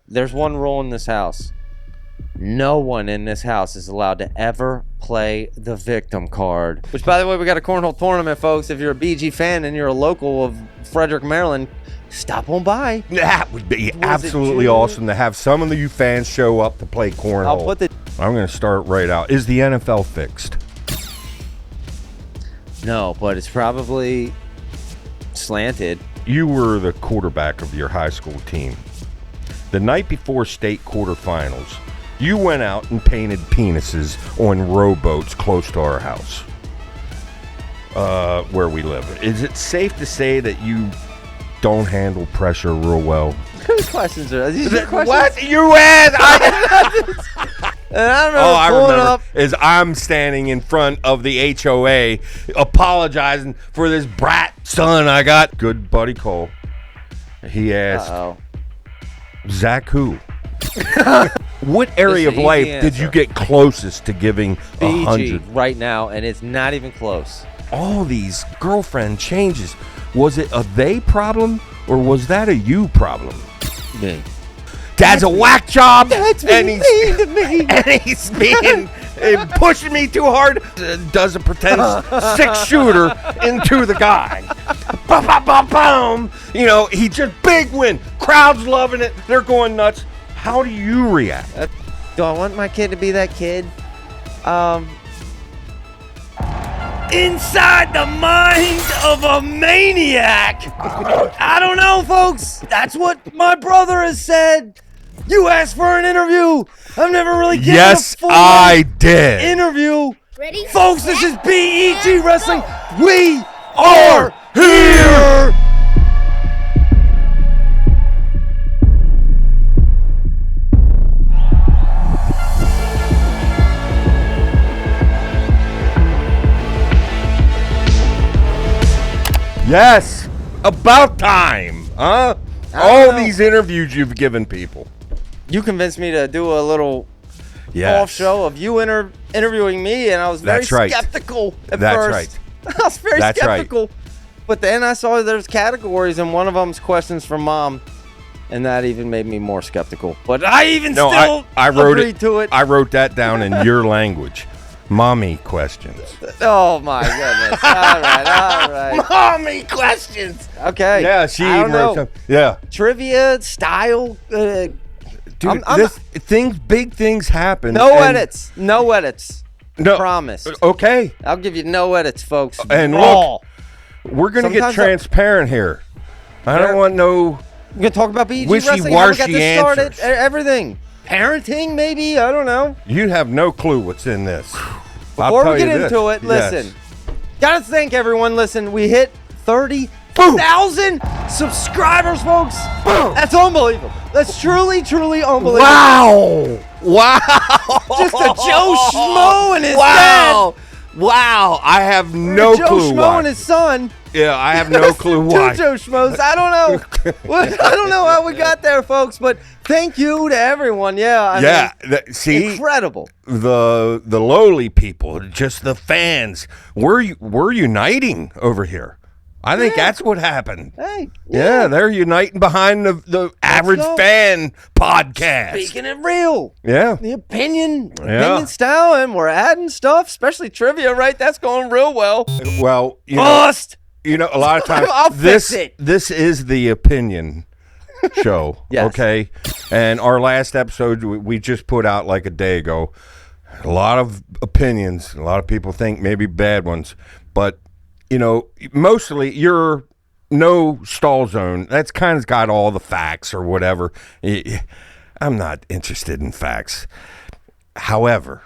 there's one rule in this house. No one in this house is allowed to ever play the victim card. Which, by the way, we got a cornhole tournament, folks. If you're a BG fan and you're a local of Frederick, Maryland, stop on by. That would be absolutely awesome to have some of you fans show up to play cornhole. I'm going to start right out. Is the NFL fixed? No, but it's probably slanted. You were the quarterback of your high school team. The night before state quarterfinals, you went out and painted penises on rowboats close to our house, where we live. Is it safe to say that you don't handle pressure real well? Whose questions are these? What you asked? And I don't know. Oh, I remember. Is I'm standing in front of the HOA apologizing for this brat son I got. Good buddy Cole. He asked, Zach who? What area of life did you get closest to giving 100? Right now, and it's not even close. All these girlfriend changes. Was it a they problem or was that a you problem? Me. Dad's a whack job, and he's mean to me. And he's being pushing me too hard. Does a pretend 6-shooter into the guy. Boom, boom, boom, boom. You know, he just big win. Crowd's loving it. They're going nuts. How do you react? Do I want my kid to be that kid? Inside the mind of a maniac. I don't know, folks. That's what my brother has said. You asked for an interview. I've never really given a full interview. Ready? Folks, this is BEG Wrestling. We are here. Yes, about time, huh? All these interviews you've given people. You convinced me to do a little off show of you interviewing me, and I was very skeptical at first. I was very skeptical. But then I saw there's categories, and one of them's questions from Mom, and that even made me more skeptical. But I agreed to it. I wrote that down in your language. Mommy questions. Oh my goodness! All right. Mommy questions. Okay. Yeah, she wrote some. Yeah. Trivia style. Dude, big things happen. No edits. No. Promise. Okay. I'll give you no edits, folks. And look, we're gonna get transparent here. I don't want no. We're gonna talk about BEG Wrestling. How we got this started. Everything. Parenting, maybe. I don't know. You have no clue what's in this. Before we get into it, listen. Gotta thank everyone. Listen, we hit 30,000 subscribers, folks. Boom. That's unbelievable. That's truly, truly unbelievable. Wow. Just a Joe Schmo and his dad. Wow. I have no clue Joe Schmo why. and his son. Yeah, I have no clue why. Two Joe Schmoes. I don't know. I don't know how we got there, folks, but thank you to everyone. Yeah. See, incredible. The lowly people, just the fans. We're uniting over here. I think that's what happened. Hey. Yeah, they're uniting behind the average fan podcast. Speaking it real. Yeah. The opinion style, and we're adding stuff, especially trivia, right? That's going real well. Well, you know, a lot of times this is the opinion show. Yes. Okay. And our last episode we just put out like a day ago. A lot of opinions. A lot of people think maybe bad ones, but you know, mostly you're no stall zone. That's kind of got all the facts or whatever. I'm not interested in facts. However,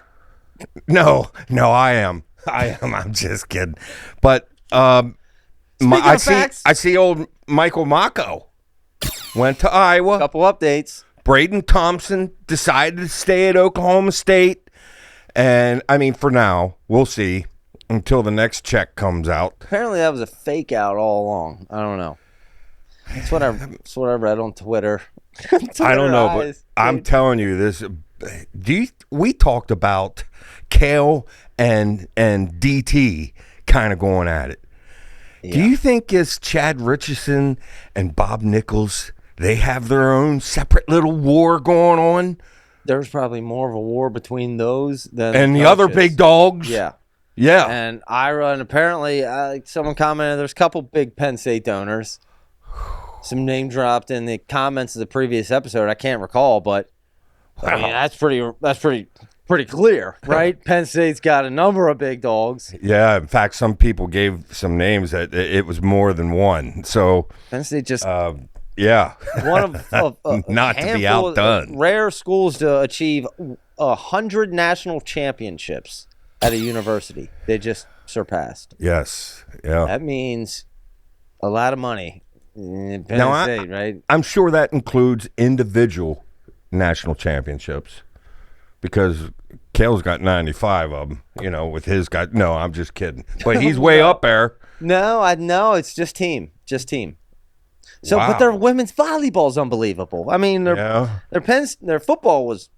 no, I am. I'm just kidding. But I see old Michael Mako went to Iowa. Couple updates. Braden Thompson decided to stay at Oklahoma State. And, I mean, for now, we'll see until the next check comes out. Apparently that was a fake out all along. I don't know. That's what I read on Twitter. I don't know, but I'm telling you this. We talked about Kale and DT kind of going at it. Yeah. Do you think it's Chad Richardson and Bob Nichols they have their own separate little war going on. There's probably more of a war between those than and the other big dogs. Yeah. Yeah. And Ira, and apparently someone commented there's a couple big Penn State donors. Some name dropped in the comments of the previous episode. I can't recall, but I mean, that's pretty clear, right? Penn State's got a number of big dogs. Yeah, in fact, some people gave some names that it was more than one. So Penn State just yeah, one of not to be outdone. Rare schools to achieve 100 national championships at a university. They just surpassed. Yes, yeah. That means a lot of money in Penn State, right? I'm sure that includes individual national championships, because Kale's got 95 of them, with his guy. No, I'm just kidding. But he's way up there. No, it's just team. So, wow. But their women's volleyball is unbelievable. I mean, their football was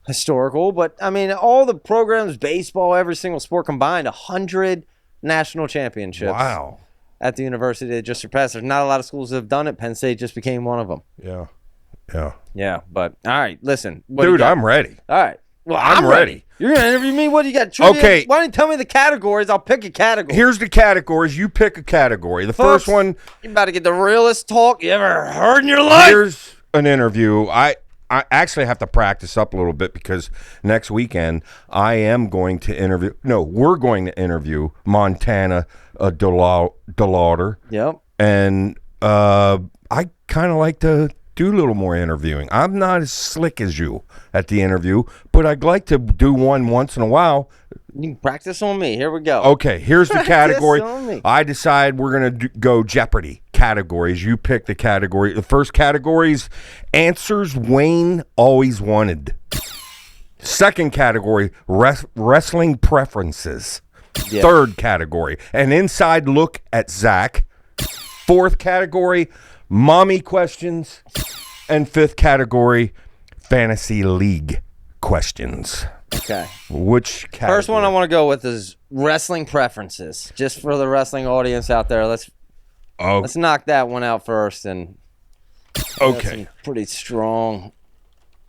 historical, but I mean, all the programs, baseball, every single sport combined, 100 national championships. Wow. At the university, they just surpassed. There's not a lot of schools that have done it. Penn State just became one of them. Yeah. But all right, listen, dude, I'm ready. All right, well, I'm ready. You're gonna interview me. What do you got? Trivia? Okay. Why don't you tell me the categories? I'll pick a category. Here's the categories. You pick a category. The first one. You about to get the realest talk you ever heard in your life. Here's an interview. I actually have to practice up a little bit, because next weekend I am going to interview. No, we're going to interview Montana DeLauder. Yep. And I kind of like to do a little more interviewing. I'm not as slick as you at the interview, but I'd like to do one once in a while. You can practice on me. Here we go. Okay, here's the category. On me. I decide we're going to go Jeopardy categories. You pick the category. The first category is answers Wayne always wanted. Second category, wrestling preferences. Yeah. Third category, an inside look at Zach. Fourth category, mommy questions. And fifth category, fantasy league questions. Okay. Which category? First one I want to go with is wrestling preferences. Just for the wrestling audience out there, let's knock that one out first. And okay, some pretty strong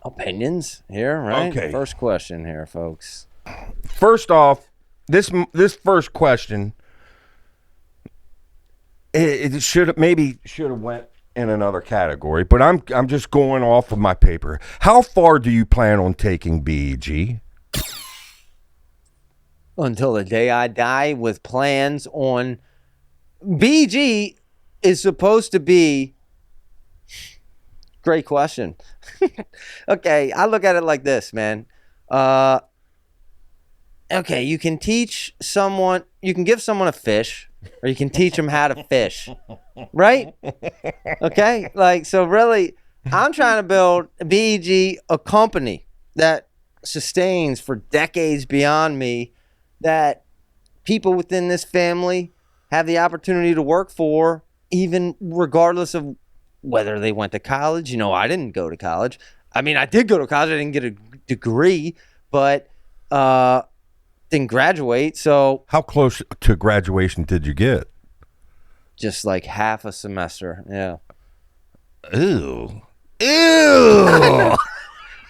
opinions here, right? Okay. First question here, folks. First off, this first question, it should have went in another category, but I'm just going off of my paper. How far do you plan on taking BEG? Until the day I die, with plans on BEG is supposed to be. Great question. Okay, I look at it like this, man. Okay, you can give someone a fish, or you can teach them how to fish, right? Okay, so really, I'm trying to build BEG a company that sustains for decades beyond me, that people within this family have the opportunity to work for, even regardless of whether they went to college. I didn't go to college. I mean, I did go to college. I didn't get a degree, but didn't graduate. So how close to graduation did you get? Just like half a semester. Yeah. Ew.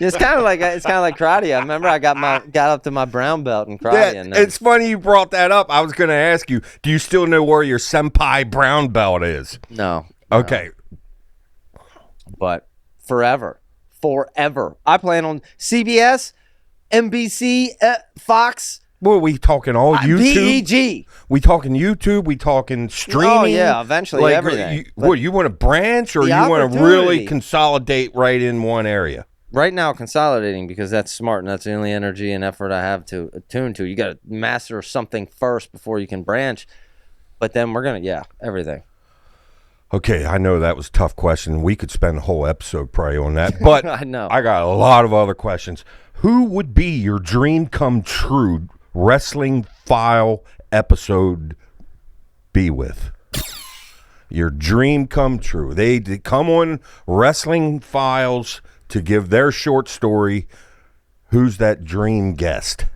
It's kind of like karate. I remember I got up to my brown belt in karate. Yeah, it's funny you brought that up. I was going to ask you, do you still know where your senpai brown belt is? No. Okay. No. But forever. I plan on CBS, NBC, Fox. Well, we talking all YouTube? BEG. We talking YouTube? We talking streaming? Oh, yeah, eventually everything. You want to branch, or you want to really consolidate right in one area? Right now, consolidating, because that's smart, and that's the only energy and effort I have to attune to. You got to master something first before you can branch. But then we're going to, everything. Okay, I know that was a tough question. We could spend a whole episode probably on that. But I know. I got a lot of other questions. Who would be your dream come true wrestling file episode be with? Your dream come true. They come on Wrestling Files to give their short story. Who's that dream guest?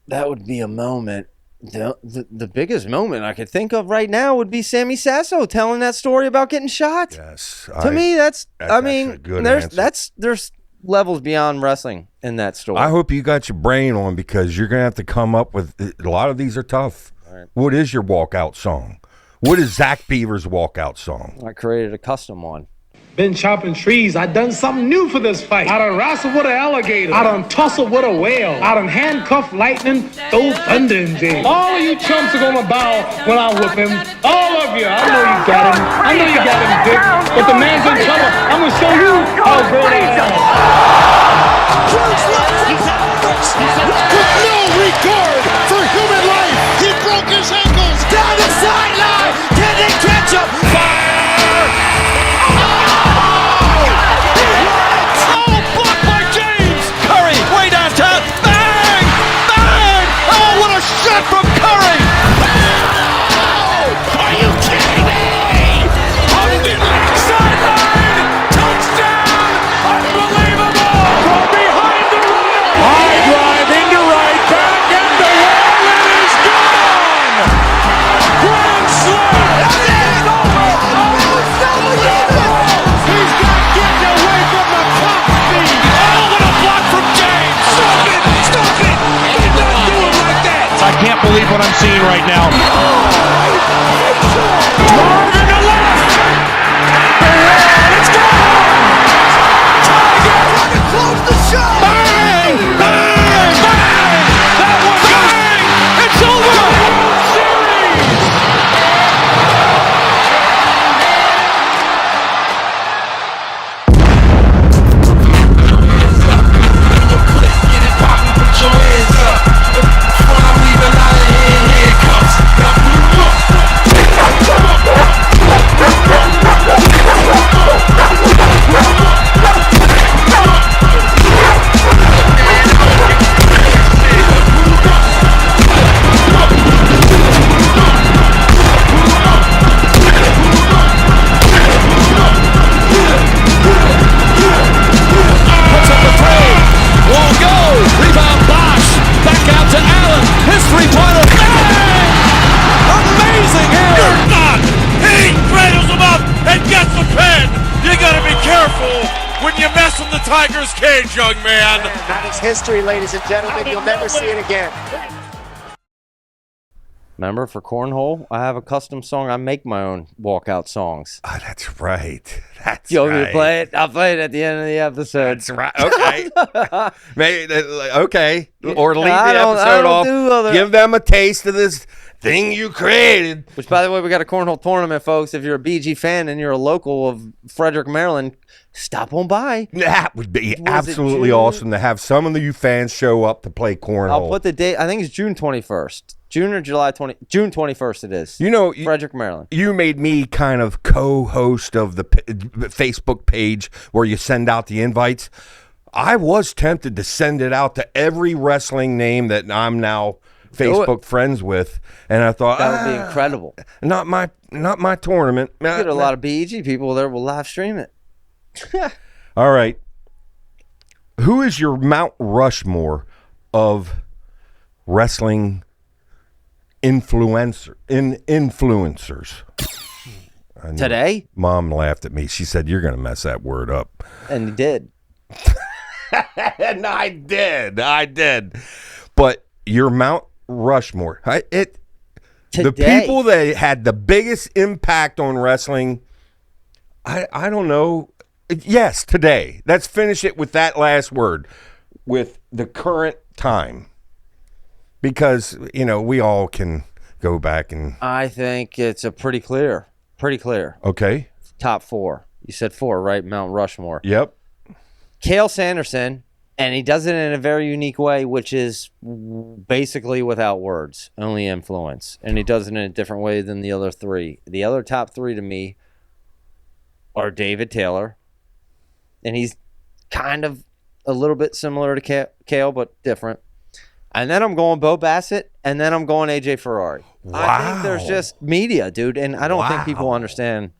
That would be a moment The biggest moment I could think of right now would be Sammy Sasso telling that story about getting shot. Yes. To me, that's I mean, a good there's levels beyond wrestling in that story. I hope you got your brain on, because you're going to have to come up with, a lot of these are tough. Right. What is your walkout song? What is Zach Beaver's walkout song? I created a custom one. Been chopping trees. I done something new for this fight. I done wrestled with an alligator. I done tussled with a whale. I done handcuffed lightning, throw thunder in jail. All of you chumps are gonna bow when I whip him. All of you. I know you got him. I know you got him, Dick. But the man's in trouble. I'm gonna show you how great I am. With no regard for human life, he broke his ankles. Down the sideline. Can they catch him? Fire! Shot from Curry! Oh, are you kidding me? Sideline! Touchdown! Unbelievable! From behind the line! High drive into right back, and the wall is gone! Grand slam! It's over! He's not getting away from the clock speed! Oh, what a block from James! Stop it! Stop it! Do not do it like that! I can't believe what I'm seeing right now. Marvin to left! It's gone! Tiger trying to close the show! Bang! Bang! Bang! That one goes! Bang! It's over! World Series! Get it poppin', put your hands up. Before I'm leaving out of here in handcuffs. Puts up the three. Won't go. Rebound Bosch. Back out to Allen. His three-pointer. Bang! Amazing here. You're not. He cradles him up and gets the pin. You gotta be careful when you mess with the Tigers' cage, young man. That is history, ladies and gentlemen. You'll never see it again. Remember, for cornhole, I have a custom song. I make my own walkout songs. Oh, that's right. That's You want me right. to play it? I'll play it at the end of the episode. That's right. Okay. Maybe, okay. Or leave the I don't episode off. do other- Give them a taste of this thing you created. Which, by the way, we got a cornhole tournament, folks. If you're a BG fan and you're a local of Frederick, Maryland, stop on by. That would be Was it absolutely June? awesome to have some of you fans show up to play cornhole. I'll put the date. I think it's June 21st. June or July 20. June 21st it is. You know, Frederick, Maryland. you made me kind of co-host of the Facebook page where you send out the invites. I was tempted to send it out to every wrestling name that I'm now Facebook friends with, and I thought That would be incredible. Not my tournament. Get a lot of BEG people there will live stream it. All right. Who is your Mount Rushmore of wrestling influencers? Today? Mom laughed at me. She said, "You're going to mess that word up." And he did. And I did. But your Mount Rushmore, the Today. people that had the biggest impact on wrestling, I don't know. Yes, today. Let's finish it with that last word, with the current time. Because, we all can go back and... I think it's a pretty clear. Okay. Top four. You said four, right? Mount Rushmore. Yep. Cale Sanderson, and he does it in a very unique way, which is basically without words, only influence. And he does it in a different way than the other three. The other top three to me are David Taylor, and he's kind of a little bit similar to Cale, but different. And then I'm going Bo Bassett, and then I'm going AJ Ferrari. Wow. I think there's just media, dude, and I don't think people Wow. understand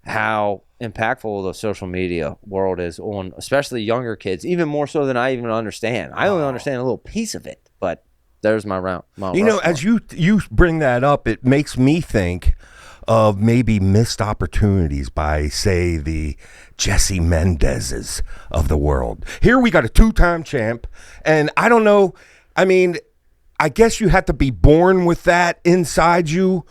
how impactful the social media world is on especially younger kids, even more so than I even understand. I only understand a little piece of it, but there's my round. As you bring that up, it makes me think of maybe missed opportunities by, say, the Jesse Mendezes of the world. Here we got a 2-time champ, and I don't know. I mean, I guess you have to be born with that inside you,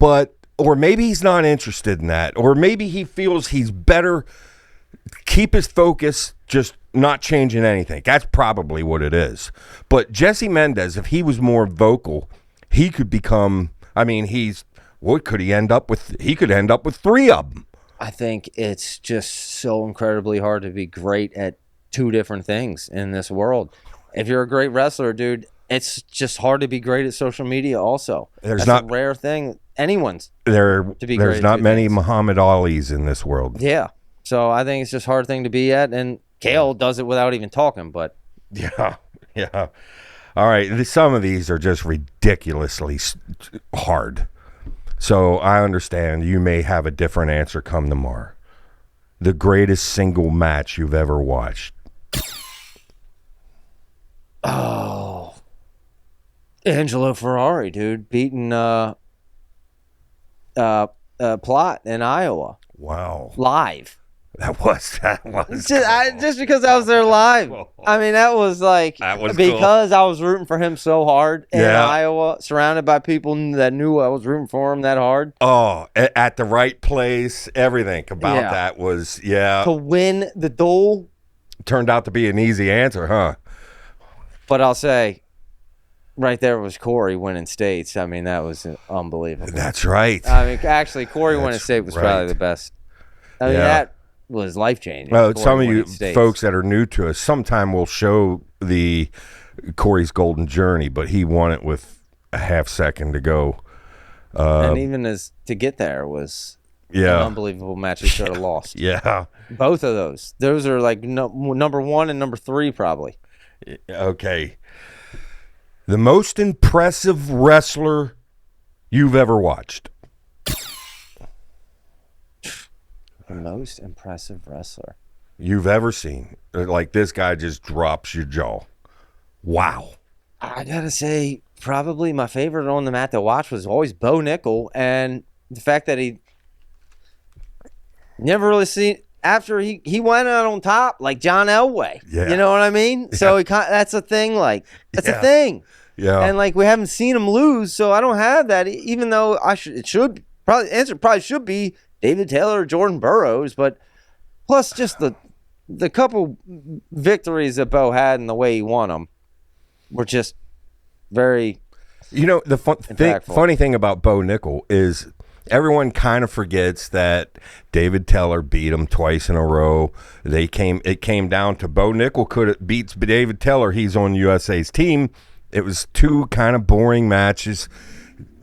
or maybe he's not interested in that, or maybe he feels he's better keep his focus, just not changing anything. That's probably what it is. But Jesse Mendez, if he was more vocal, he could become. I mean, what could he end up with? He could end up with 3 of them. I think it's just so incredibly hard to be great at 2 different things in this world. If you're a great wrestler, dude, it's just hard to be great at social media also. That's a rare thing. There's not many Muhammad Alis in this world. Yeah. So I think it's just a hard thing to be at. And Kale does it without even talking, but. Yeah. All right. Some of these are just ridiculously hard. So I understand you may have a different answer come tomorrow. The greatest single match you've ever watched. Oh. Angelo Ferrari, dude, beating Plot in Iowa. Wow. Live. That was just because I was there live. I mean, that was because I was rooting for him so hard in Iowa, surrounded by people that knew I was rooting for him that hard. Oh, at the right place, everything about that was to win the duel. Turned out to be an easy answer, huh? But I'll say, right there was Corey winning states. I mean, that was unbelievable. That's right. I mean, actually, Corey winning state was probably the best. I mean, that was life-changing. Well, some of you folks that are new to us, sometime we'll show the Corey's Golden Journey, but he won it with a half second to go. And even to get there was an unbelievable match he should have lost. Yeah. Both of those. Those are like number 1 and number 3 probably. Okay. The most impressive wrestler you've ever watched. The most impressive wrestler you've ever seen. Like, this guy just drops your jaw. Wow. I gotta say, probably my favorite on the mat to watch was always Bo Nickel, and the fact that he never really seen after he went out on top like John Elway. Yeah. You know what I mean? Yeah. So that's a thing. Like, that's a thing. Yeah. And like, we haven't seen him lose, so I don't have that. Even though answer probably should be David Taylor or Jordan Burroughs, but plus just the couple victories that Bo had and the way he won them were just very the funny thing about Bo Nickel is everyone kind of forgets that David Taylor beat him twice in a row. It came down to Bo Nickel beats David Taylor. He's on USA's team. It was 2 kind of boring matches.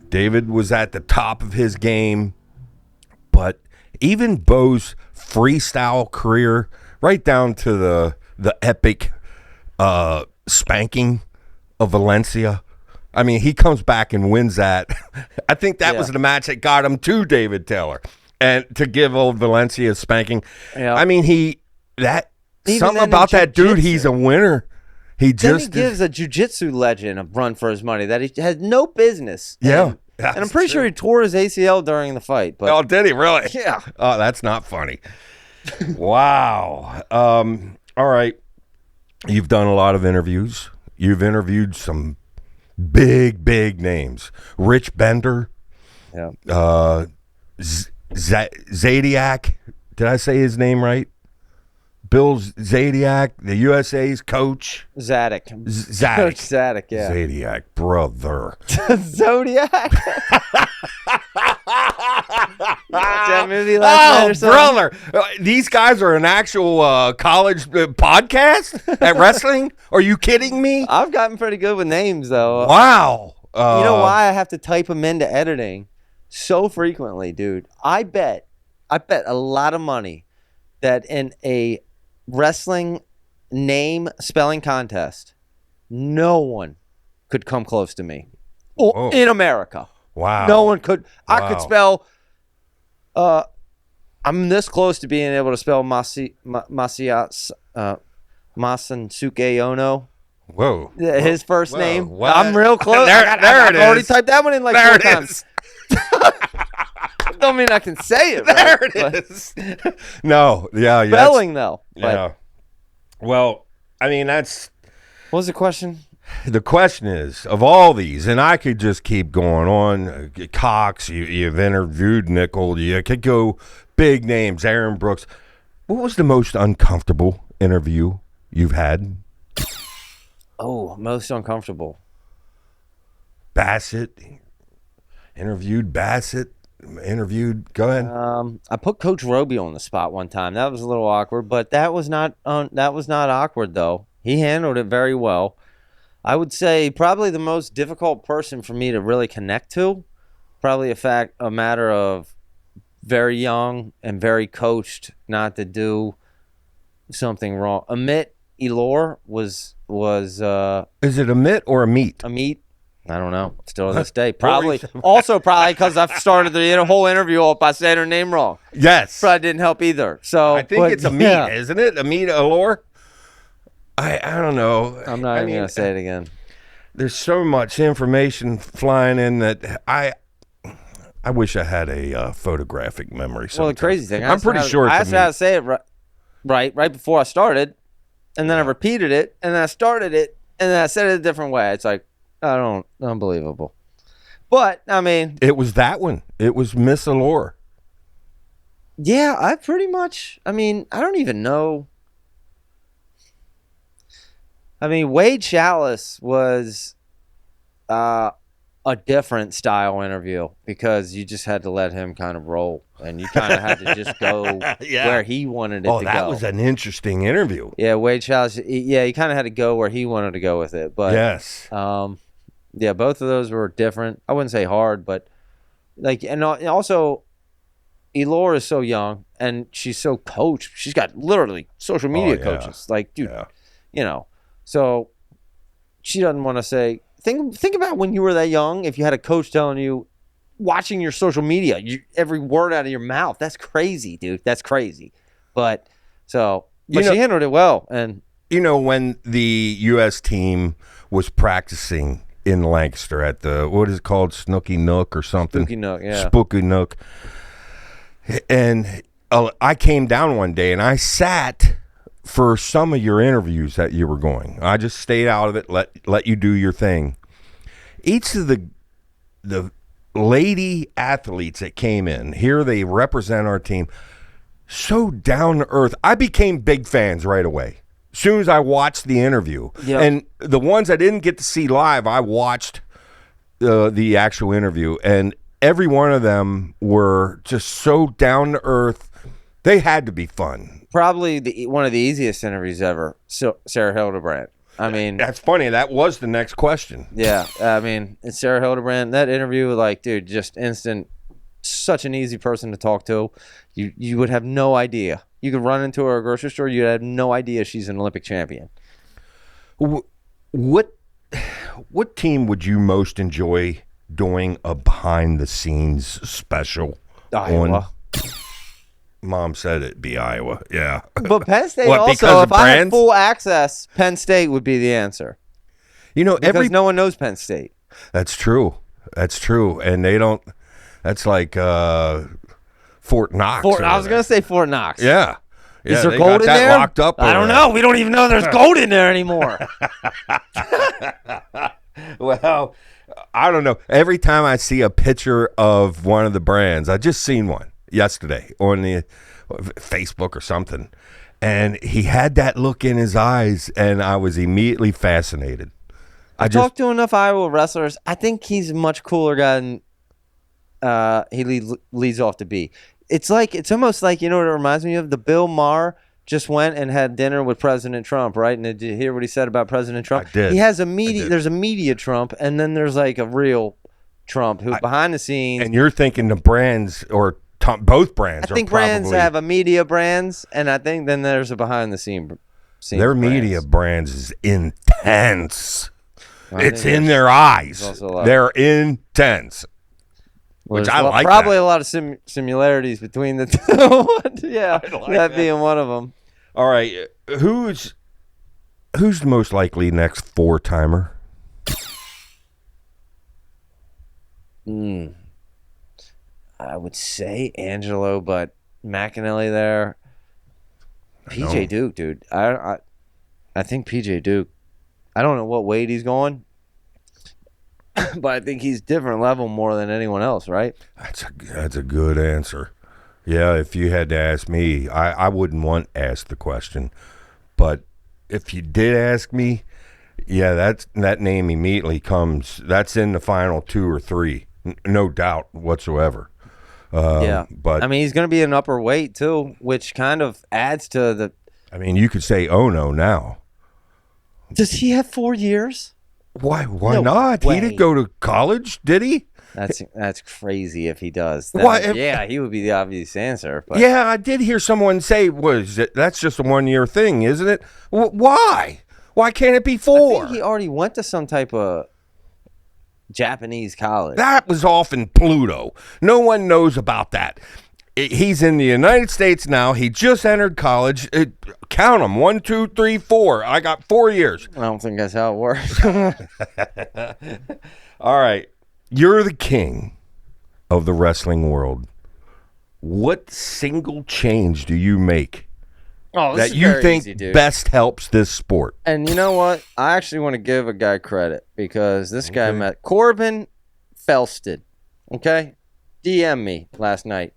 David was at the top of his game. But even Bo's freestyle career, right down to the epic spanking of Valencia, I mean, he comes back and wins that. I think that was the match that got him to David Taylor. And to give old Valencia a spanking. Yeah. I mean, something about that dude, he's a winner. He gives a jiu-jitsu legend a run for his money that he has no business. Yeah. And I'm pretty sure he tore his ACL during the fight. But, oh, did he really? Yeah. Oh, that's not funny. Wow. All right. You've done a lot of interviews. You've interviewed some big names. Rich Bender. Yeah. Zadiac. Did I say his name right? Bill Zadiac, the USA's coach. Zadok. Coach Zadok, yeah. Zadiac, brother. Zodiac. That movie last night or something? Brother. These guys are an actual college podcast at wrestling? Are you kidding me? I've gotten pretty good with names, though. Wow. You know why I have to type them into editing so frequently, dude? I bet a lot of money that in a wrestling name spelling contest, no one could come close to me. In America. Wow. No one could. Wow. I could spell. I'm this close to being able to spell Masansuke Ono. Whoa. His first name. What? I'm real close. There I've it already is. typed that one in like There 4 it times. Don't mean I can say it. There right, it is. No. Yeah. Spelling, though. Yeah. Well, I mean, that's. What was the question? The question is, of all these, and I could just keep going on. Cox, you've interviewed Nickel. You could go big names, Aaron Brooks. What was the most uncomfortable interview you've had? Oh, most uncomfortable. Bassett. Interviewed Bassett. Go ahead. I put Coach Roby on the spot one time. That was a little awkward, but that was not awkward though. He handled it very well. I would say probably the most difficult person for me to really connect to, probably a matter of very young and very coached not to do something wrong. Amit Elor was Is it a mitt or a meat? A meat. I don't know. Still to this day. Probably because I've started the whole interview off by saying her name wrong. Yes. Probably didn't help either. So I think it's a meat, isn't it? A meat Elor? I don't know. I'm not even going to say it again. There's so much information flying in that I wish I had a photographic memory. Well, the crazy thing, I'm pretty sure I asked how to say it right before I started, and then I repeated it, and then I started it, and then I said it a different way. It's like, unbelievable. But, I mean. It was that one. It was Miss Allure. Yeah, I don't even know. I mean, Wade Chalice was a different style interview because you just had to let him kind of roll, and you kind of had to just go where he wanted it to go. Oh, that was an interesting interview. Yeah, Wade Chalice. Yeah, he kind of had to go where he wanted to go with it. But yes, yeah, both of those were different. I wouldn't say hard, but and also, Elora is so young and she's so coached. She's got literally social media coaches. Like, dude, so she doesn't want to say. Think about when you were that young. If you had a coach telling you, watching your social media, every word out of your mouth. That's crazy, dude. That's crazy. But she handled it well. And when the U.S. team was practicing in Lancaster at the, what is it called, Snooky Nook or something? Spooky Nook, yeah. Spooky Nook. And I came down one day and I sat for some of your interviews that you were going. I just stayed out of it, let you do your thing. Each of the lady athletes that came in, here they represent our team, so down to earth. I became big fans right away. As soon as I watched the interview. Yep. And the ones I didn't get to see live, I watched the actual interview, and every one of them were just so down to earth. They had to be fun. Probably one of the easiest interviews ever, Sarah Hildebrand. I mean, that's funny. That was the next question. Yeah, I mean, it's Sarah Hildebrand. That interview, dude, just instant. Such an easy person to talk to. You would have no idea. You could run into her at a grocery store. You'd have no idea she's an Olympic champion. What team would you most enjoy doing a behind the scenes special? Iowa. Mom said it'd be Iowa. Yeah. But Penn State also, if I had full access, Penn State would be the answer. Because no one knows Penn State. That's true. And they don't. That's like Fort Knox. I was going to say Fort Knox. Yeah. Is there gold in there? Locked up. I don't know. We don't even know there's gold in there anymore. Well, I don't know. Every time I see a picture of one of the brands, I just seen one yesterday on the Facebook or something, and he had that look in his eyes, and I was immediately fascinated. I talked to enough Iowa wrestlers. I think he's a much cooler guy than he leads off to be. It's almost like, what it reminds me of? The Bill Maher just went and had dinner with President Trump, right? And did you hear what he said about President Trump? I did. He has there's a media Trump, and then there's like a real Trump who's behind the scenes. And you're thinking the brands or both brands. I think brands have a media brands, and I think then there's a behind the scenes. Their media brands is intense. It's in their eyes. They're intense. Well, which I like. Probably a lot of similarities between the two. Yeah, that being one of them. All right, who's Who's the most likely next four-timer? I would say Angelo, but McAnally there. PJ Duke, dude. I think PJ Duke. I don't know what weight he's going, but I think he's different level more than anyone else, right? That's a good answer. Yeah, if you had to ask me, I wouldn't want to ask the question. But if you did ask me, yeah, that name immediately comes. That's in the final 2 or 3, no doubt whatsoever. But I mean, he's going to be an upper weight too, which kind of adds to the. I mean, you could say Ono now. Does he have 4 years? Why not? Way. He didn't go to college, did he? That's crazy if he does. Why? He would be the obvious answer. But. Yeah, I did hear someone say, that's just a 1-year thing, isn't it? Why? Why can't it be 4? I think he already went to some type of Japanese college. That was off in Pluto. No one knows about that. He's in the United States now. He just entered college. Count them. 1, 2, 3, 4. I got 4 years. I don't think that's how it works. All right. You're the king of the wrestling world. What single change do you make that you think easy, best helps this sport? And you know what? I actually want to give a guy credit because this guy met Corbin Felsted. Okay? DM me last night.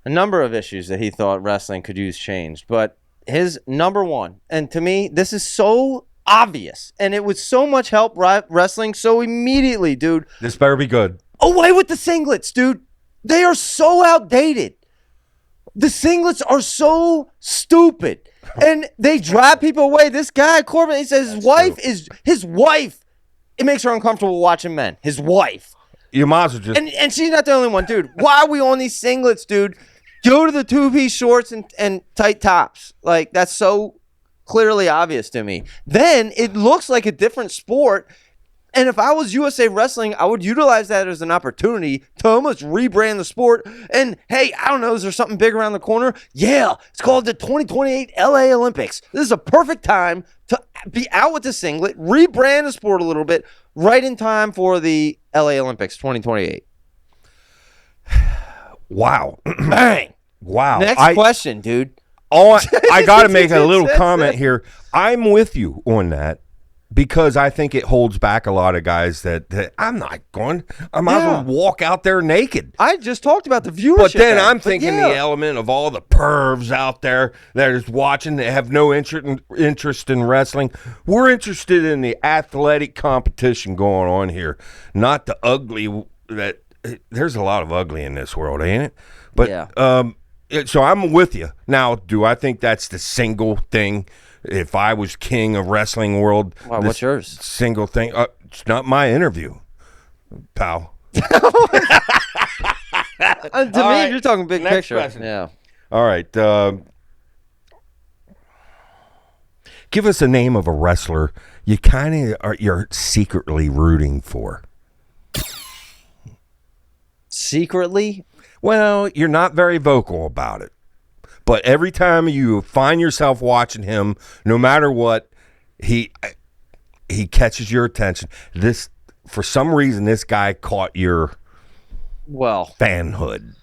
A number of issues that he thought wrestling could use changed. But his number one, and to me, this is so obvious, and it would so much help wrestling so immediately, dude. This better be good. Away with the singlets, dude. They are so outdated. The singlets are so stupid, and they drive people away. This guy, Corbin, he says his wife. It makes her uncomfortable watching men. His wife. You might as well just... And she's not the only one, dude. Why are we on these singlets, dude? Go to the 2-piece shorts and tight tops. Like, that's so clearly obvious to me. Then it looks like a different sport. And if I was USA Wrestling, I would utilize that as an opportunity to almost rebrand the sport. And, hey, I don't know, is there something big around the corner? Yeah, it's called the 2028 LA Olympics. This is a perfect time to be out with the singlet, rebrand the sport a little bit, right in time for the LA Olympics 2028. Wow. Bang. Wow. Next question, dude. I got to make a little comment here. I'm with you on that because I think it holds back a lot of guys that I'm not going. I might as well walk out there naked. I just talked about the viewership. But then I'm thinking the element of all the pervs out there that is watching that have no interest in wrestling. We're interested in the athletic competition going on here, not the ugly that. There's a lot of ugly in this world, ain't it? But so I'm with you. Now, do I think that's the single thing? If I was king of wrestling world, what's yours? Single thing. It's not my interview, pal. To me, you're talking big picture. Question. Yeah. All right. Give us a name of a wrestler you're secretly rooting for. Secretly? Well, you're not very vocal about it. But every time you find yourself watching him, no matter what, he catches your attention. For some reason, this guy caught your fanhood.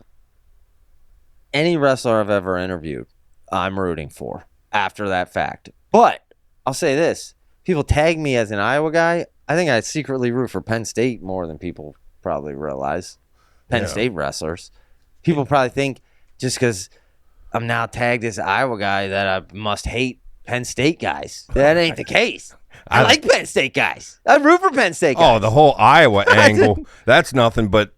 Any wrestler I've ever interviewed, I'm rooting for after that fact. But I'll say this. People tag me as an Iowa guy. I think I secretly root for Penn State more than people probably realize. Penn State wrestlers. People probably think just because I'm now tagged as an Iowa guy that I must hate Penn State guys. That ain't the case. I like Penn State guys. I root for Penn State guys. Oh, the whole Iowa angle. That's nothing but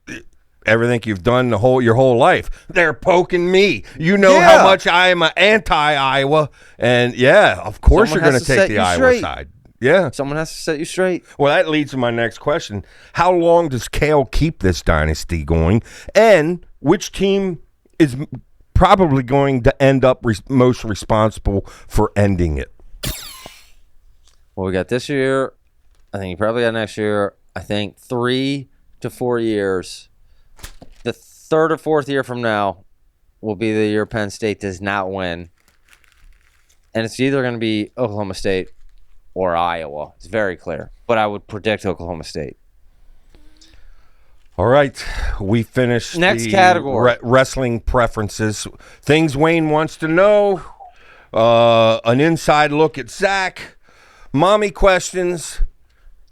everything you've done your whole life. They're poking me. You know how much I am an anti-Iowa. And, of course you're going to take the Iowa side. Yeah. Someone has to set you straight. Well, that leads to my next question. How long does Kale keep this dynasty going? And which team is probably going to end up most responsible for ending it? Well, we got this year. I think you probably got next year. I think 3 to 4 years. The third or fourth year from now will be the year Penn State does not win. And it's either going to be Oklahoma State or Iowa. It's very clear. But I would predict Oklahoma State. All right, we finished next category. Wrestling preferences. Things Wayne wants to know. An inside look at Zach. Mommy questions.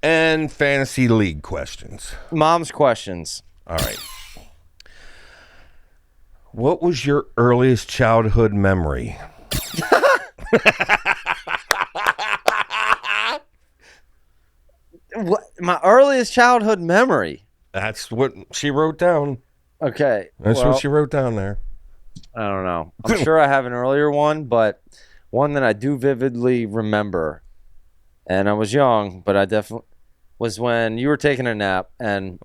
And fantasy league questions. Mom's questions. All right. What was your earliest childhood memory? What, my earliest childhood memory? That's what she wrote down. Okay. That's what she wrote down there. I don't know. I'm sure I have an earlier one, but one that I do vividly remember, and I was young, but I definitely was when you were taking a nap, and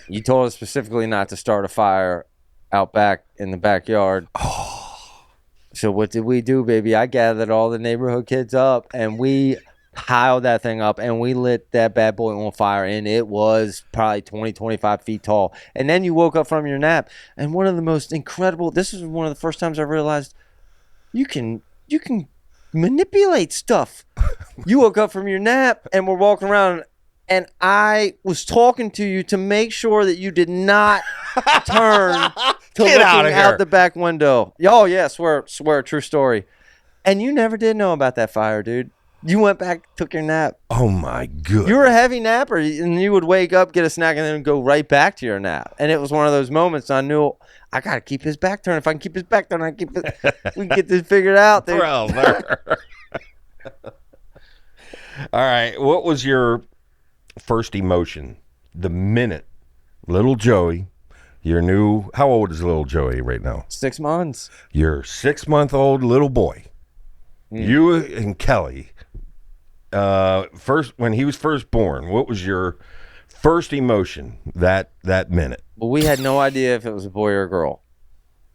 you told us specifically not to start a fire out back in the backyard. Oh. So what did we do, baby? I gathered all the neighborhood kids up, and we piled that thing up, and we lit that bad boy on fire, and it was probably 20, 25 feet tall. And then you woke up from your nap, and one of the most incredible, this is one of the first times I realized you can manipulate stuff. You woke up from your nap, and we're walking around, and I was talking to you to make sure that you did not turn to looking out the back window. Oh, yeah, swear, true story. And you never did know about that fire, dude. You went back, took your nap. Oh, my goodness. You were a heavy napper, and you would wake up, get a snack, and then go right back to your nap. And it was one of those moments I knew, I got to keep his back turned. If I can keep his back turned, we can get this figured out. Dude. Brother. All right. What was your first emotion? The minute little Joey, how old is little Joey right now? 6 months. Your 6-month-old little boy. You and Kelly, when he was first born, what was your first emotion that minute? Well, we had no idea if it was a boy or a girl.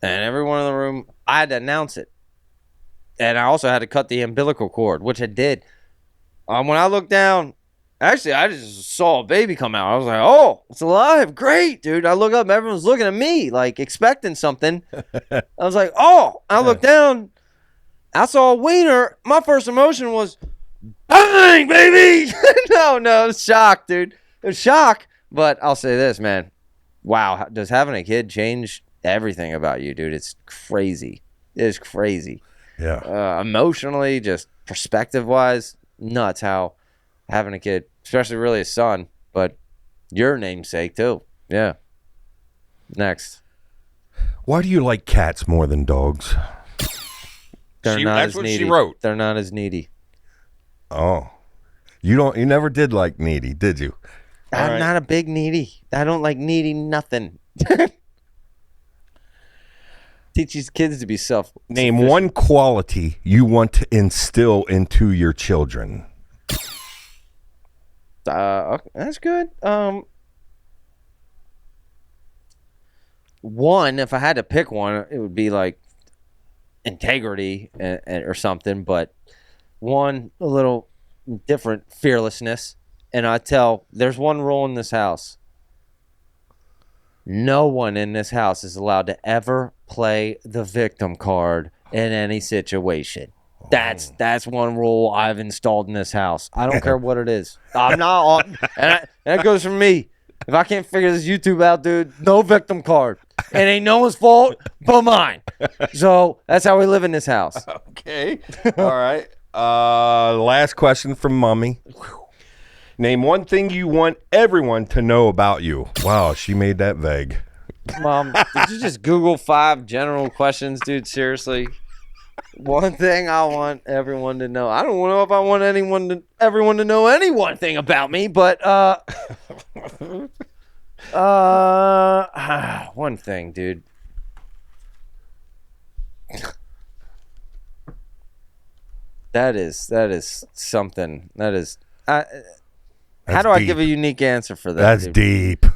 And everyone in the room, I had to announce it. And I also had to cut the umbilical cord, which I did. When I looked down, actually, I just saw a baby come out. I was like, oh, it's alive. Great, dude. I look up, everyone's looking at me, like expecting something. I was like, oh. I looked down. I saw a wiener. My first emotion was, bang, baby. No, it was shock, dude. It was shock. But I'll say this, man. Wow, does having a kid change everything about you, dude? It's crazy. It is crazy. Yeah. Emotionally, just perspective-wise, nuts how having a kid, especially really a son, but your namesake, too. Yeah. Next. Why do you like cats more than dogs? That's what she wrote. They're not as needy. Oh, you never did like needy, did you? I'm not a big needy. I don't like needy nothing. Teach these kids to be self-sufficient. Name one quality you want to instill into your children. Okay, that's good. One, if I had to pick one, it would be like integrity or something, but one, a little different, fearlessness. And there's one rule in this house. No one in this house is allowed to ever play the victim card in any situation. That's one rule I've installed in this house. I don't care what it is. I'm not and it goes for me. If I can't figure this YouTube out, dude, no victim card. It ain't no one's fault but mine. So that's how we live in this house. Okay. All right. Last question from Mommy. Name one thing you want everyone to know about you. Wow, she made that vague. Mom, did you just Google 5 general questions, dude? Seriously? One thing I want everyone to know. I don't know if I want everyone to know any one thing about me, but one thing, dude. That is something. That is how do I give a unique answer for that? That's dude? Deep.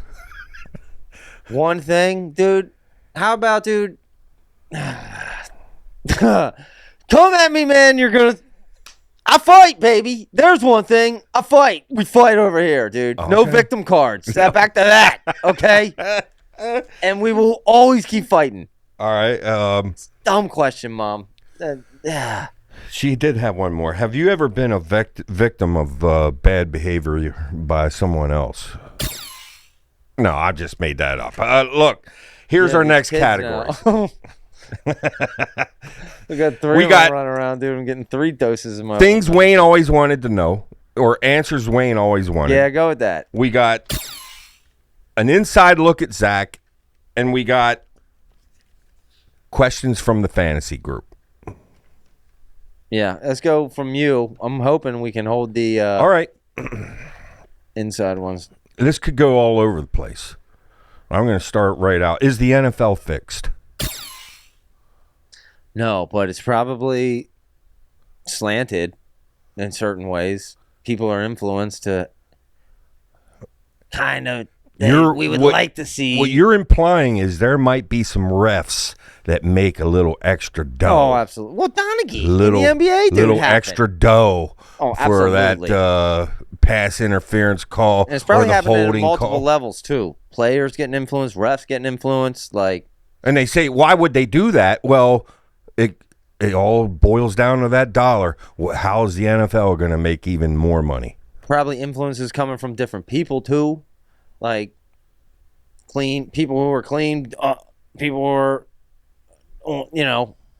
One thing, dude. How about, dude? Come at me, man. I fight, baby. There's one thing. I fight. We fight over here, dude. Okay. No victim cards. Step back to that, okay? And we will always keep fighting. All right. Dumb question, Mom. She did have one more. Have you ever been a victim of bad behavior by someone else? No, I just made that up. Look, here's our next category. We got three of them running around, dude. I'm getting 3 doses of my things Wayne always wanted to know, or answers Wayne always wanted. Yeah, go with that. We got an inside look at Zach, and we got questions from the fantasy group. Yeah, let's go from you. I'm hoping we can hold the all right inside ones. This could go all over the place. I'm going to start right out. Is the NFL fixed? No, but it's probably slanted in certain ways. People are influenced to kind of we would like to see. What you're implying is there might be some refs that make a little extra dough. Oh, absolutely. Well, Donaghy in the NBA, dude, little extra dough for that pass interference call. And it's probably or the happening holding at multiple call. levels too. Players getting influenced, refs getting influenced, And they say, why would they do that? Well, it all boils down to that dollar. How is the NFL going to make even more money? Probably influences coming from different people too, like clean people who are clean, people who are,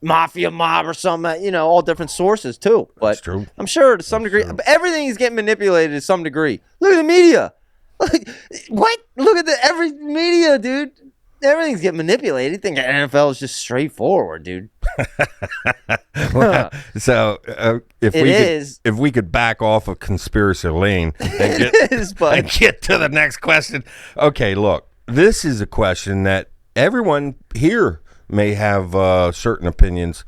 mafia mob or something. All different sources too. But that's true. I'm sure to some degree, everything is getting manipulated to some degree. Look at the media. What? Look at every media, dude. Everything's getting manipulated. You think the NFL is just straightforward, dude? So if we could back off of conspiracy lane and get to the next question. Okay, look, this is a question that everyone here may have certain opinions.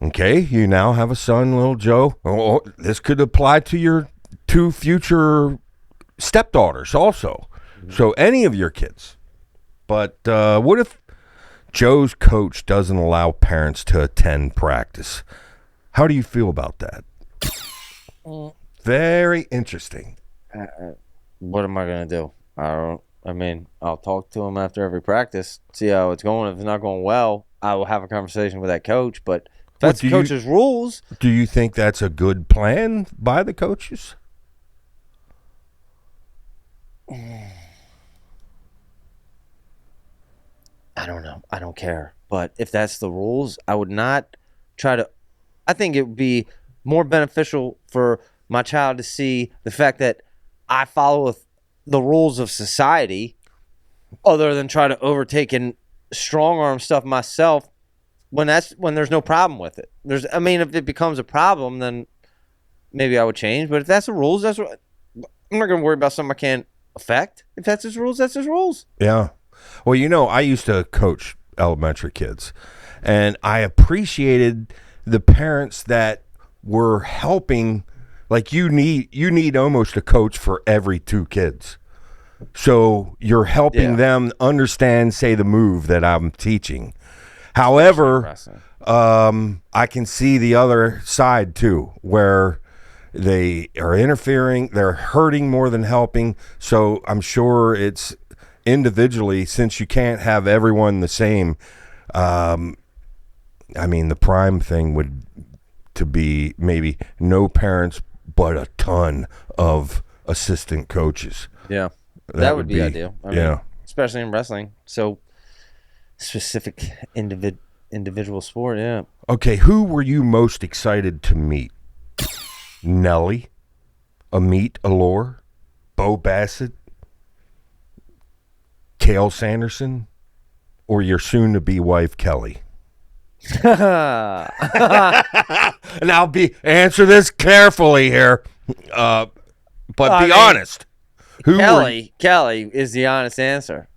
Okay, you now have a son, little Joe. Oh, this could apply to your 2 future stepdaughters also. So any of your kids. But what if Joe's coach doesn't allow parents to attend practice? How do you feel about that? Very interesting. What am I going to do? I'll talk to him after every practice, see how it's going. If it's not going well, I will have a conversation with that coach. But if that's the coach's rules. Do you think that's a good plan by the coaches? I don't know. I don't care. But if that's the rules, I would not try to. I think it would be more beneficial for my child to see the fact that I follow the rules of society, other than try to overtake and strong arm stuff myself when there's no problem with it. If it becomes a problem, then maybe I would change. But if that's the rules, I'm not going to worry about something I can't affect. If that's his rules, that's his rules. Yeah. Well, I used to coach elementary kids, and I appreciated the parents that were helping. Like you need almost a coach for every 2 kids. So you're helping them understand, say, the move that I'm teaching. However, I can see the other side too, where they are interfering, they're hurting more than helping. So I'm sure it's individually, since you can't have everyone the same. The prime thing would to be maybe no parents, but a ton of assistant coaches. Yeah, that would be ideal. Especially in wrestling. So specific individual sport. Yeah. Okay, who were you most excited to meet? Nelly, Amit Allure, Bo Bassett, Kale Sanderson, or your soon-to-be wife, Kelly? Now answer this carefully here, but be honest. Kelly is the honest answer.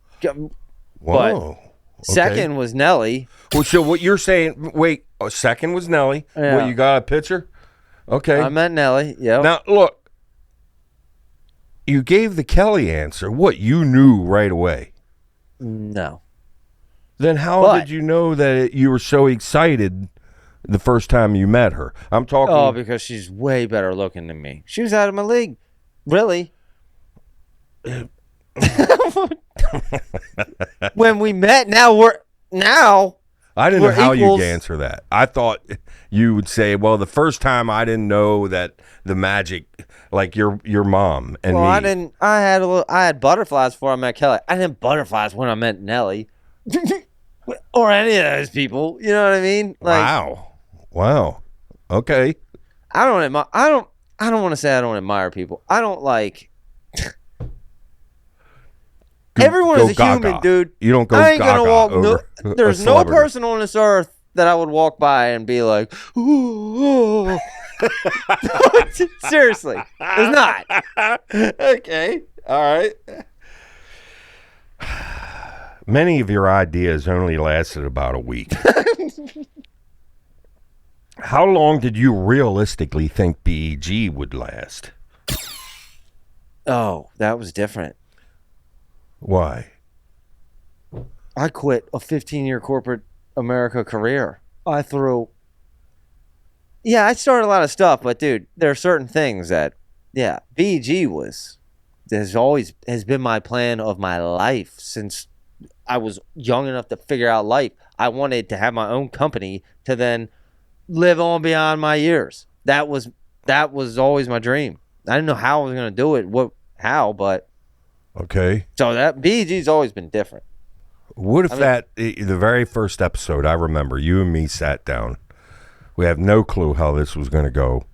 Whoa. Second was Nelly. Well, so what you're saying? Wait, second was Nelly. Yeah. Well, you got a picture? Okay. I meant Nelly. Yeah. Now look, you gave the Kelly answer. What, you knew right away? No. Then how did you know that you were so excited the first time you met her? I'm talking. Oh, because she's way better looking than me. She was out of my league. Really? When we met, now I didn't know how you'd answer that. I thought you would say, well, the first time I didn't know that the magic, like your mom and me. I had butterflies before I met Kelly. I didn't have butterflies when I met Nelly. Or any of those people. You know what I mean? Like, wow. Okay. I don't want to say I don't admire people. I don't like... Everyone is a human, dude. You don't go. I ain't gonna walk. There's no person on this earth that I would walk by and be like, ooh. Seriously, there's not. Okay, all right. Many of your ideas only lasted about a week. How long did you realistically think BEG would last? Oh, that was different. Why? I quit a 15-year corporate America career. I started a lot of stuff, but dude, there are certain things that, BEG has been my plan of my life since I was young enough to figure out life. I wanted to have my own company to then live on beyond my years. That was always my dream. I didn't know how I was going to do it, but okay. So that BEG's always been different. What if the very first episode, I remember you and me sat down. We have no clue how this was going to go.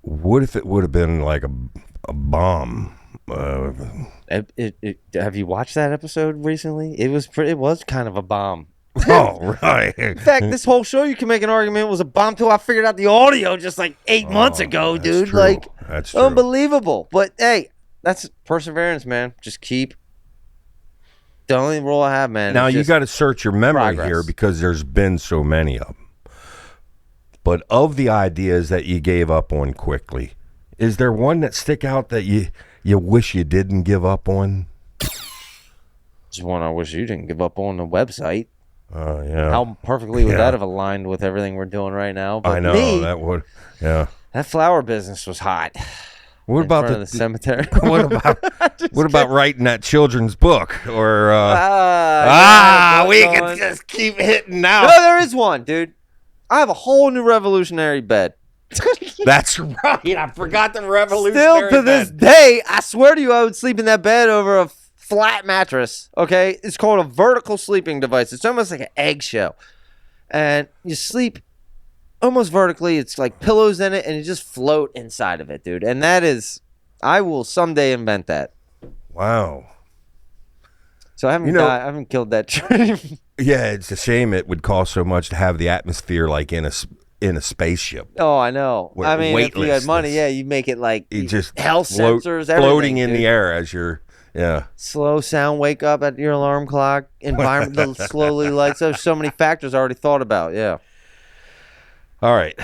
What if it would have been like a bomb? Have you watched that episode recently? It was kind of a bomb. Oh, right. In fact, this whole show, you can make an argument, was a bomb till I figured out the audio just like 8 months ago, dude. True. Like, that's true. Unbelievable. But hey, that's perseverance, man. Just keep. The only rule I have, man. Now you got to search your memory progress here because there's been so many of them. But of the ideas that you gave up on quickly, is there one that stick out that you wish you didn't give up on? There's one I wish you didn't give up on, the website. Oh, yeah. How perfectly would that have aligned with everything we're doing right now? But I know that would. Yeah. That flower business was hot. What about the cemetery? What about writing that children's book? Or we can just keep hitting now. No, there is one, dude. I have a whole new revolutionary bed. That's right. I forgot the revolutionary Still to this day, I swear to you, I would sleep in that bed over a flat mattress. Okay, it's called a vertical sleeping device. It's almost like an eggshell, and you sleep almost vertically. It's like pillows in it, and you just float inside of it, dude. And I will someday invent that. Wow. So I haven't killed that dream. Yeah, it's a shame it would cost so much to have the atmosphere like in a spaceship. Oh, I know. I mean, if you had money, you make it like you just health sensors, floating in dude. The air as you're. Yeah. Slow sound wake up at your alarm clock. Environment that slowly lights up. So many factors I already thought about. Yeah. All right.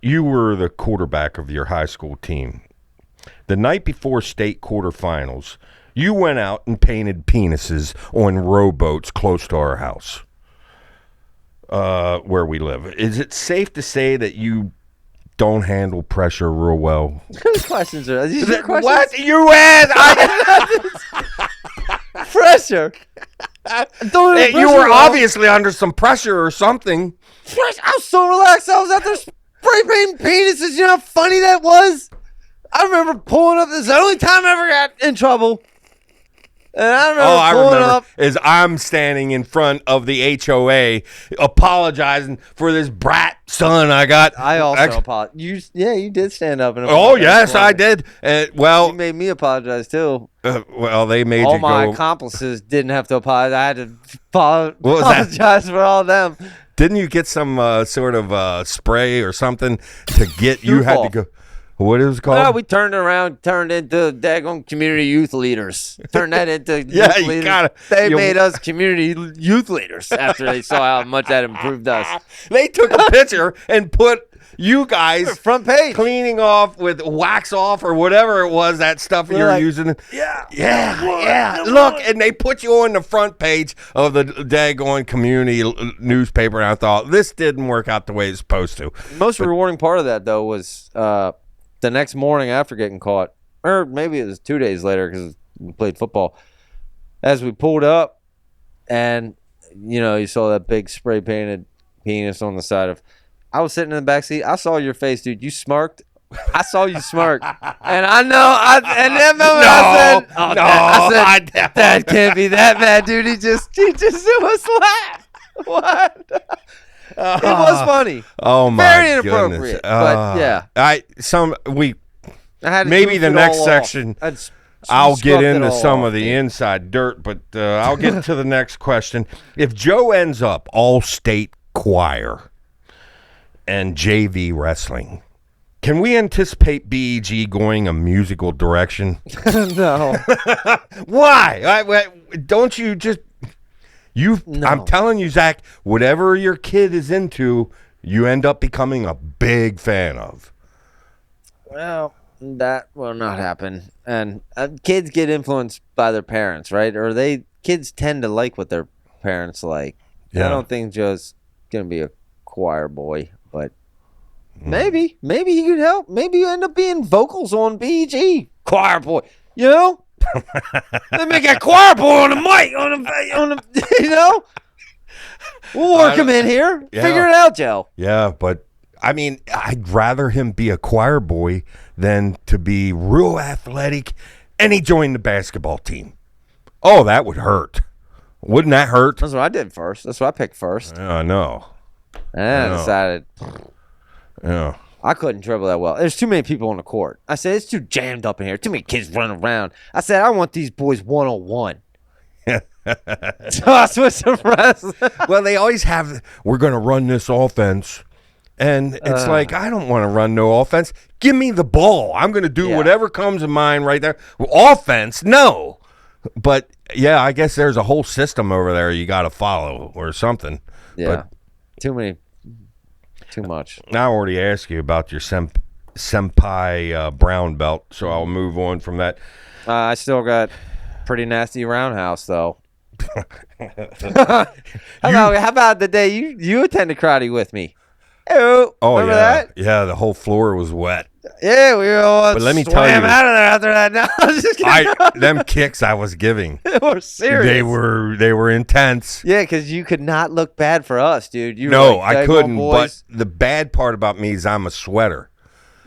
You were the quarterback of your high school team. The night before state quarterfinals, you went out and painted penises on rowboats close to our house, where we live. Is it safe to say that you don't handle pressure real well? Those questions are these your questions? What you asked? Pressure. You were obviously under some pressure or something. I was so relaxed. I was out there spray painting penises. You know how funny that was? I remember pulling up. This is the only time I ever got in trouble. And I remember pulling up. Is I'm standing in front of the HOA apologizing for this brat son I got. I also apologize. You did stand up and apologize. Oh, yes, I did. You made me apologize, too. They made all you my go. accomplices didn't have to apologize. I had to apologize for all of them. Didn't you get some sort of spray or something to get you had to go? What is it called? Well, we turned into daggone community youth leaders. Turned that into youth leaders. They made us community youth leaders after they saw how much that improved us. They took a picture and put you guys front page cleaning off with wax off or whatever it was, that stuff you're using. Yeah. Look, and they put you on the front page of the daggone community newspaper, and I thought, this didn't work out the way it's supposed to. The most rewarding part of that, though, was the next morning after getting caught, or maybe it was 2 days later because we played football, as we pulled up and you saw that big spray painted penis on the side of. I was sitting in the back seat. I saw your face, dude. You smirked. I saw you smirk, and I know. And that moment, I said, "That can't be that bad, dude." He just threw a slap. What? It was funny. Oh my Very inappropriate. But yeah, maybe the next section. I'll get into some of the inside dirt, but I'll get to the next question. If Joe ends up all-state choir and JV wrestling, can we anticipate BEG going a musical direction? No. Why? Don't you just... No. I'm telling you, Zach, whatever your kid is into, you end up becoming a big fan of. Well, that will not happen. And kids get influenced by their parents, right? Or kids tend to like what their parents like. Yeah. I don't think Joe's going to be a choir boy, but maybe he could help. Maybe you end up being vocals on BG. Choir boy, They make a choir boy on the mic, We'll work him in here. Yeah. Figure it out, Joe. Yeah, but I mean, I'd rather him be a choir boy than to be real athletic and he joined the basketball team. Oh, that would hurt. Wouldn't that hurt? That's what I did first. That's what I picked first. I know. And I decided I couldn't dribble that well. There's too many people on the court. I said, it's too jammed up in here. Too many kids running around. I said, I want these boys one-on-one. So I switched to wrestling. Well, they always have, we're going to run this offense. And it's like, I don't want to run no offense. Give me the ball. I'm going to do whatever comes in mind right there. Offense, no. But, yeah, I guess there's a whole system over there you got to follow or something. Yeah. But, too much. I already asked you about your senpai brown belt, so I'll move on from that. I still got pretty nasty roundhouse, though. How about the day you attended karate with me? Oh, remember that? Yeah, the whole floor was wet. Yeah, we all but let me tell you, out of there after that. No, I'm just kidding. Them kicks I was giving, they were serious. They were intense. Yeah, because you could not look bad for us, dude. I couldn't. But the bad part about me is I'm a sweater.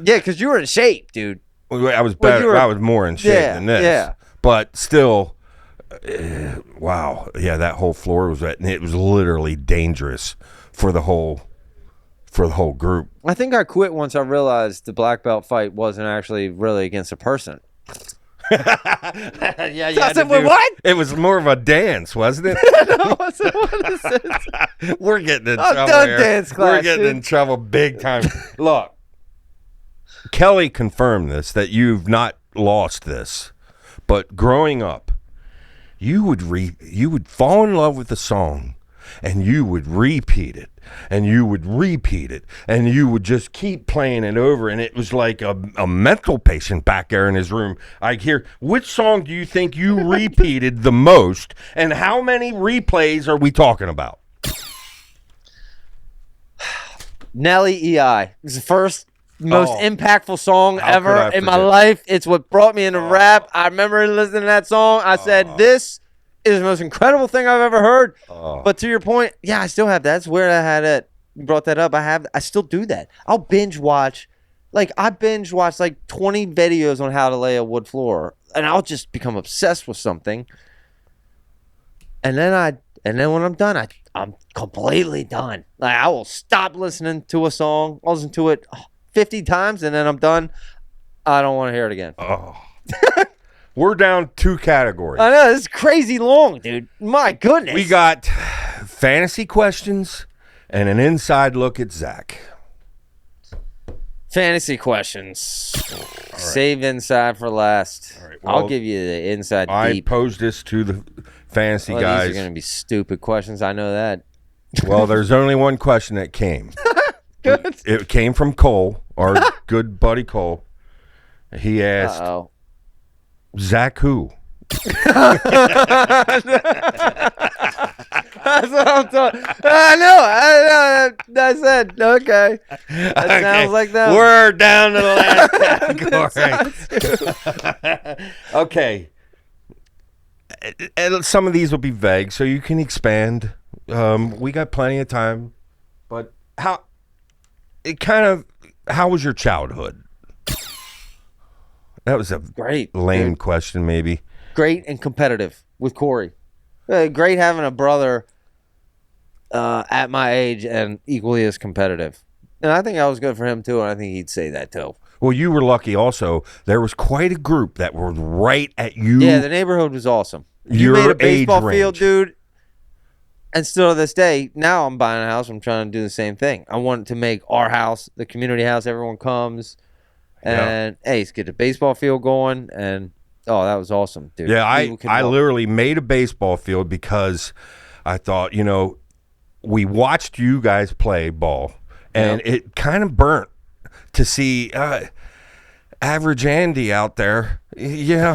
Yeah, because you were in shape, dude. I was better. I was more in shape than this. Yeah, but still, wow. Yeah, that whole floor was wet, and it was literally dangerous for the whole group. I think I quit once I realized the black belt fight wasn't actually really against a person. Yeah. I said, what? It was more of a dance, wasn't it? No, I said, what is this? We're getting in trouble here. Dance class, we're getting in trouble big time. Look, Kelly confirmed this, that you've not lost this, but growing up, you would fall in love with the song, and you would repeat it, and you would repeat it, and you would just keep playing it over, and it was like a mental patient back there in his room. I hear, which song do you think you repeated the most, and how many replays are we talking about? Nelly EI. It's the first most impactful song ever in my life. It's what brought me into rap. I remember listening to that song. I said, this is the most incredible thing I've ever heard. But to your point, yeah, I still have that. That's where I had it. You brought that up. I still do that. I'll binge watch. I binge watch 20 videos on how to lay a wood floor, and I'll just become obsessed with something. And then when I'm done, I'm completely done. I will stop listening to a song. I'll listen to it 50 times, and then I'm done. I don't want to hear it again. We're down 2 categories. I know, this is crazy long, dude. My goodness. We got fantasy questions and an inside look at Zach. Fantasy questions. Right. Save inside for last. All right, well, I'll give you the inside deep. I posed this to the fantasy guys. These are going to be stupid questions. I know that. Well, there's only one question that came. Good. It came from Cole, our good buddy Cole. He asked, Zach who? That's what I'm talking. I know. I said, okay. That sounds like that. We're down to the last category. Okay. And some of these will be vague, so you can expand We got plenty of time. But how was your childhood? That was a great, lame question, maybe. Great and competitive with Corey. Great having a brother at my age and equally as competitive. And I think I was good for him, too, and I think he'd say that, too. Well, you were lucky also. There was quite a group that were right at you. Yeah, the neighborhood was awesome. You made a baseball field, dude. And still to this day, now I'm buying a house. I'm trying to do the same thing. I want to make our house, the community house, everyone comes. And, hey, let's get the baseball field going. And, oh, that was awesome, dude. Yeah, I literally made a baseball field because I thought, we watched you guys play ball. And it kind of burnt to see average Andy out there. Yeah.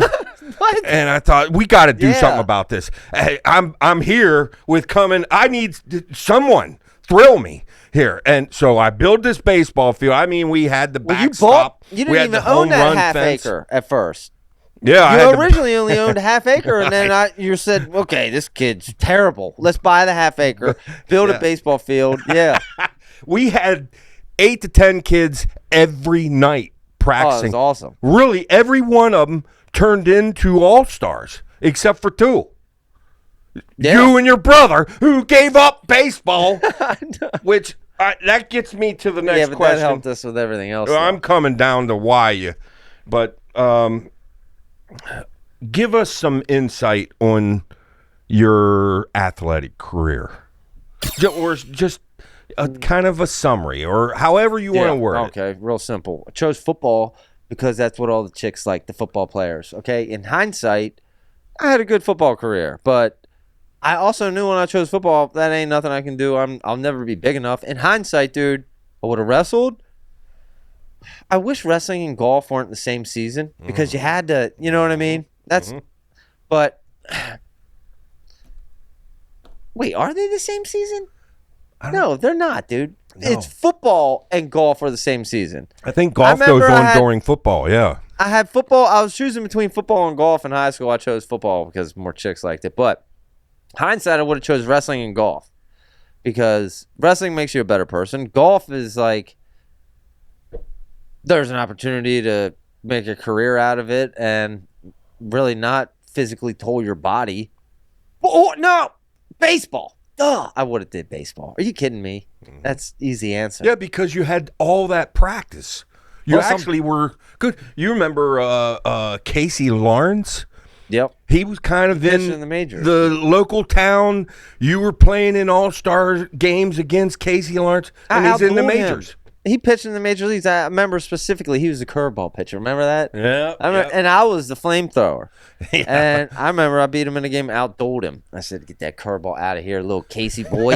What? And I thought, we got to do something about this. Hey, I'm here with coming. I need someone thrill me here. And so I built this baseball field. I mean, we had the backstop. You didn't even own that half acre at first. Yeah, you originally only owned a half acre, and then you said, okay, this kid's terrible. Let's buy the half acre, build a baseball field. Yeah. We had 8 to 10 kids every night practicing. Oh, that was awesome. Really, every one of them turned into all-stars, except for 2. Yeah. You and your brother, who gave up baseball, which that gets me to the next question. That helped us with everything else. I'm coming down to why you, but give us some insight on your athletic career, or just a kind of a summary, or however you want to word it. Okay, real simple. I chose football because that's what all the chicks like, the football players. Okay, in hindsight, I had a good football career, but I also knew when I chose football, that ain't nothing I can do. I'll never be big enough. In hindsight, dude, I would have wrestled. I wish wrestling and golf weren't the same season because you had to, you know what I mean? But wait, are they the same season? No, they're not, dude. No. It's football and golf are the same season. I think golf goes on during football, yeah. I had football. I was choosing between football and golf in high school. I chose football because more chicks liked it. But hindsight, I would have chose wrestling and golf because wrestling makes you a better person. Golf is like there's an opportunity to make a career out of it and really not physically toll your body. Oh, no, baseball. Duh, I would have did baseball. Are you kidding me? That's easy answer. Yeah, because you had all that practice. You actually were good. You remember Casey Lawrence? Yep. He was kind of in the majors. The local town. You were playing in all-star games against Casey Lawrence, and he's in the majors. He pitched in the major leagues. I remember specifically he was a curveball pitcher. Remember that? Yeah. And I was the flamethrower. Yeah. And I remember I beat him in a game, outdueled him. I said, get that curveball out of here, little Casey boy.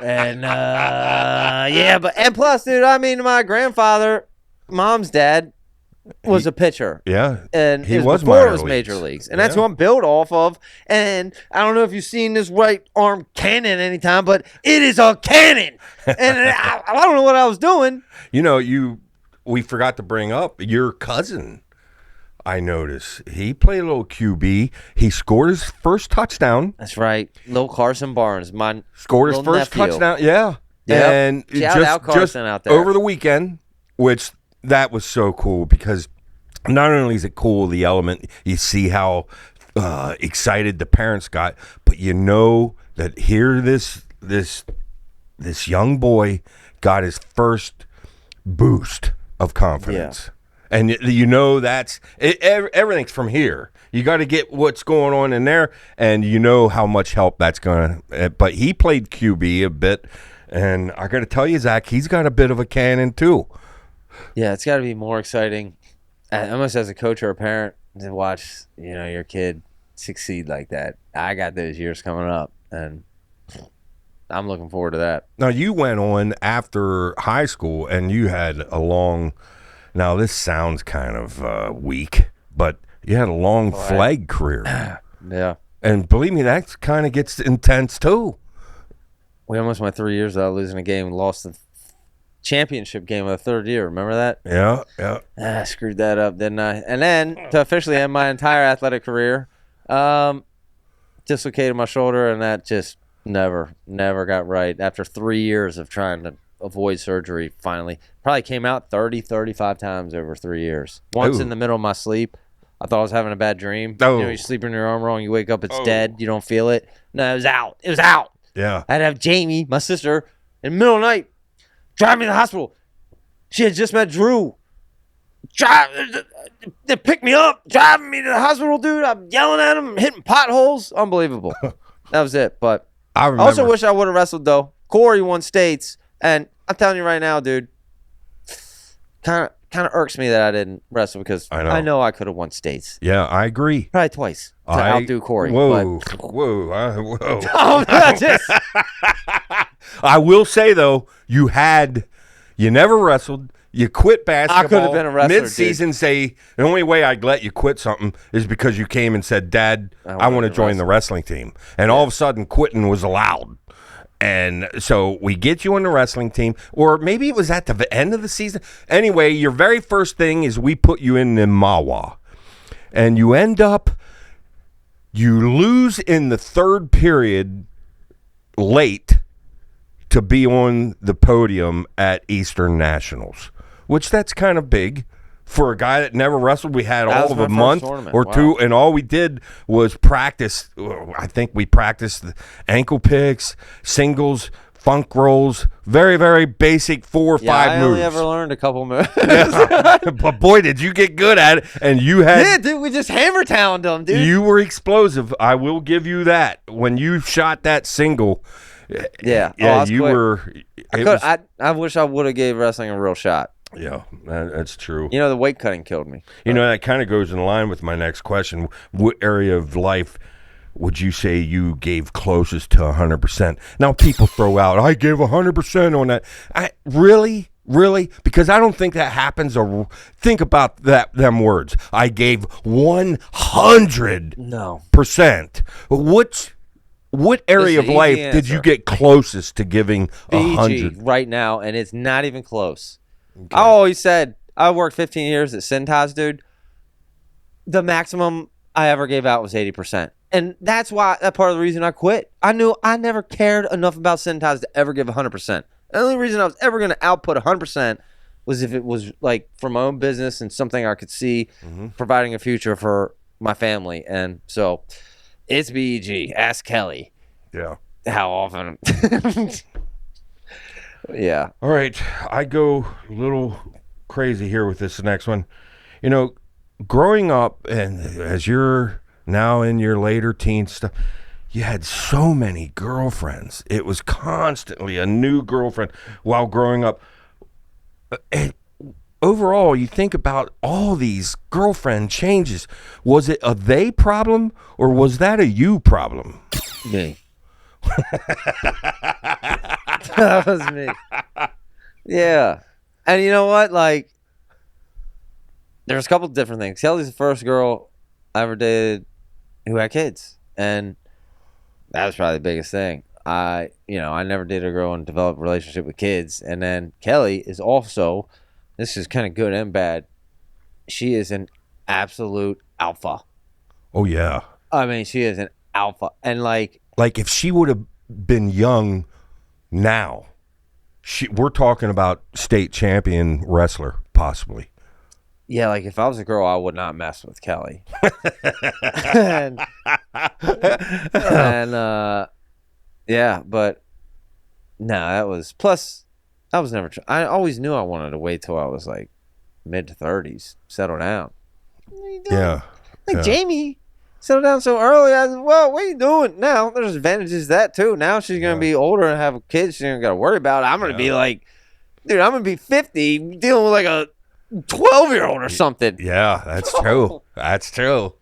And, and plus, dude, I mean, my grandfather, mom's dad, was a pitcher. Yeah. And he was before it was major leagues. And that's who I'm built off of. And I don't know if you've seen this right arm cannon anytime, but it is a cannon. And I don't know what I was doing. You know, we forgot to bring up your cousin. I noticed he played a little QB. He scored his first touchdown. That's right. Little Carson Barnes, scored his first touchdown. Yeah. Yep. And Shout out Carson out there. Over the weekend, which that was so cool because not only is it cool, the element, you see how excited the parents got, but you know that here this young boy got his first boost of confidence. Yeah. And you know everything's from here. You got to get what's going on in there, and you know how much help that's going to. But he played QB a bit, and I got to tell you, Zach, he's got a bit of a cannon too. Yeah, it's got to be more exciting, almost as a coach or a parent, to watch your kid succeed like that. I got those years coming up, and I'm looking forward to that. Now, you went on after high school, and you had a long. Now, this sounds kind of weak, but you had a long flag career. Yeah, and believe me, that kind of gets intense too. We almost went 3 years without losing a game and lost the championship game of the third year. Remember that? Yeah. I screwed that up, didn't I? And then to officially end my entire athletic career, dislocated my shoulder, and that just Never got right. After 3 years of trying to avoid surgery, finally. Probably came out 30, 35 times over 3 years. Once in the middle of my sleep, I thought I was having a bad dream. Oh. You know, you sleep in your arm wrong, you wake up, it's dead, you don't feel it. No, it was out. It was out. Yeah. I'd have Jamie, my sister, in the middle of the night, drive me to the hospital. She had just met Drew. They picked me up, driving me to the hospital, dude. I'm yelling at him, hitting potholes. Unbelievable. That was it. But I also wish I would have wrestled, though. Corey won states, and I'm telling you right now, dude, kind of irks me that I didn't wrestle because I know I could have won states. Yeah, I agree. Probably twice to outdo Corey. Whoa. Oh, just. I will say, though, you never wrestled. You quit basketball. I could have been a wrestler. Mid-season, say the only way I'd let you quit something is because you came and said, "Dad, I want to join the wrestling team," and all of a sudden, quitting was allowed. And so we get you on the wrestling team, or maybe it was at the end of the season. Anyway, your very first thing is we put you in the Mawa, and you lose in the third period late to be on the podium at Eastern Nationals, which that's kind of big for a guy that never wrestled. We had all of a month or two, and all we did was practice. I think we practiced the ankle picks, singles, funk rolls, very, very basic 4 or 5 moves. I only ever learned a couple moves. But boy, did you get good at it. And you had... Yeah, dude, we just hammer-towned them, dude. You were explosive. I will give you that. When you shot that single... Yeah, you were... I wish I would have gave wrestling a real shot. Yeah, that's true. You know, the weight cutting killed me. You know, that kind of goes in line with my next question. What area of life would you say you gave closest to 100%? Now, people throw out, I gave 100% on that. Really? Because I don't think that happens. Or think about them words. I gave 100%. No. What area of life did you get closest to giving 100? Right now, and it's not even close. Okay. I always said, I worked 15 years at Cintas, dude. The maximum I ever gave out was 80%. And that's part of the reason I quit. I knew I never cared enough about Cintas to ever give 100%. The only reason I was ever going to output 100% was if it was like for my own business and something I could see providing a future for my family. And so it's BEG. Ask Kelly. Yeah. How often? Yeah. All right. I go a little crazy here with this next one. You know, growing up, and as you're now in your later teens stuff, you had so many girlfriends. It was constantly a new girlfriend while growing up. And overall, you think about all these girlfriend changes. Was it a they problem, or was that a you problem? Me. That was me. Yeah. And you know what? Like, there's a couple different things. Kelly's the first girl I ever dated who had kids. And that was probably the biggest thing. I never dated a girl and developed a relationship with kids. And then Kelly is also, this is kind of good and bad, she is an absolute alpha. Oh, yeah. I mean, she is an alpha. And like if she would have been young now, we're talking about state champion wrestler, possibly. Yeah, like if I was a girl, I would not mess with Kelly. and yeah, but no, that was, plus I was never, I always knew I wanted to wait till I was like mid to 30s, settle down. What are you doing? Yeah. Like Jamie settle down so early. I said, well, what are you doing? Now there's advantages to that too. Now she's going to be older and have kids she's going to got to worry about. I'm going to be like, dude, I'm going to be 50 dealing with like a 12-year-old or something. Yeah, that's true. That's true.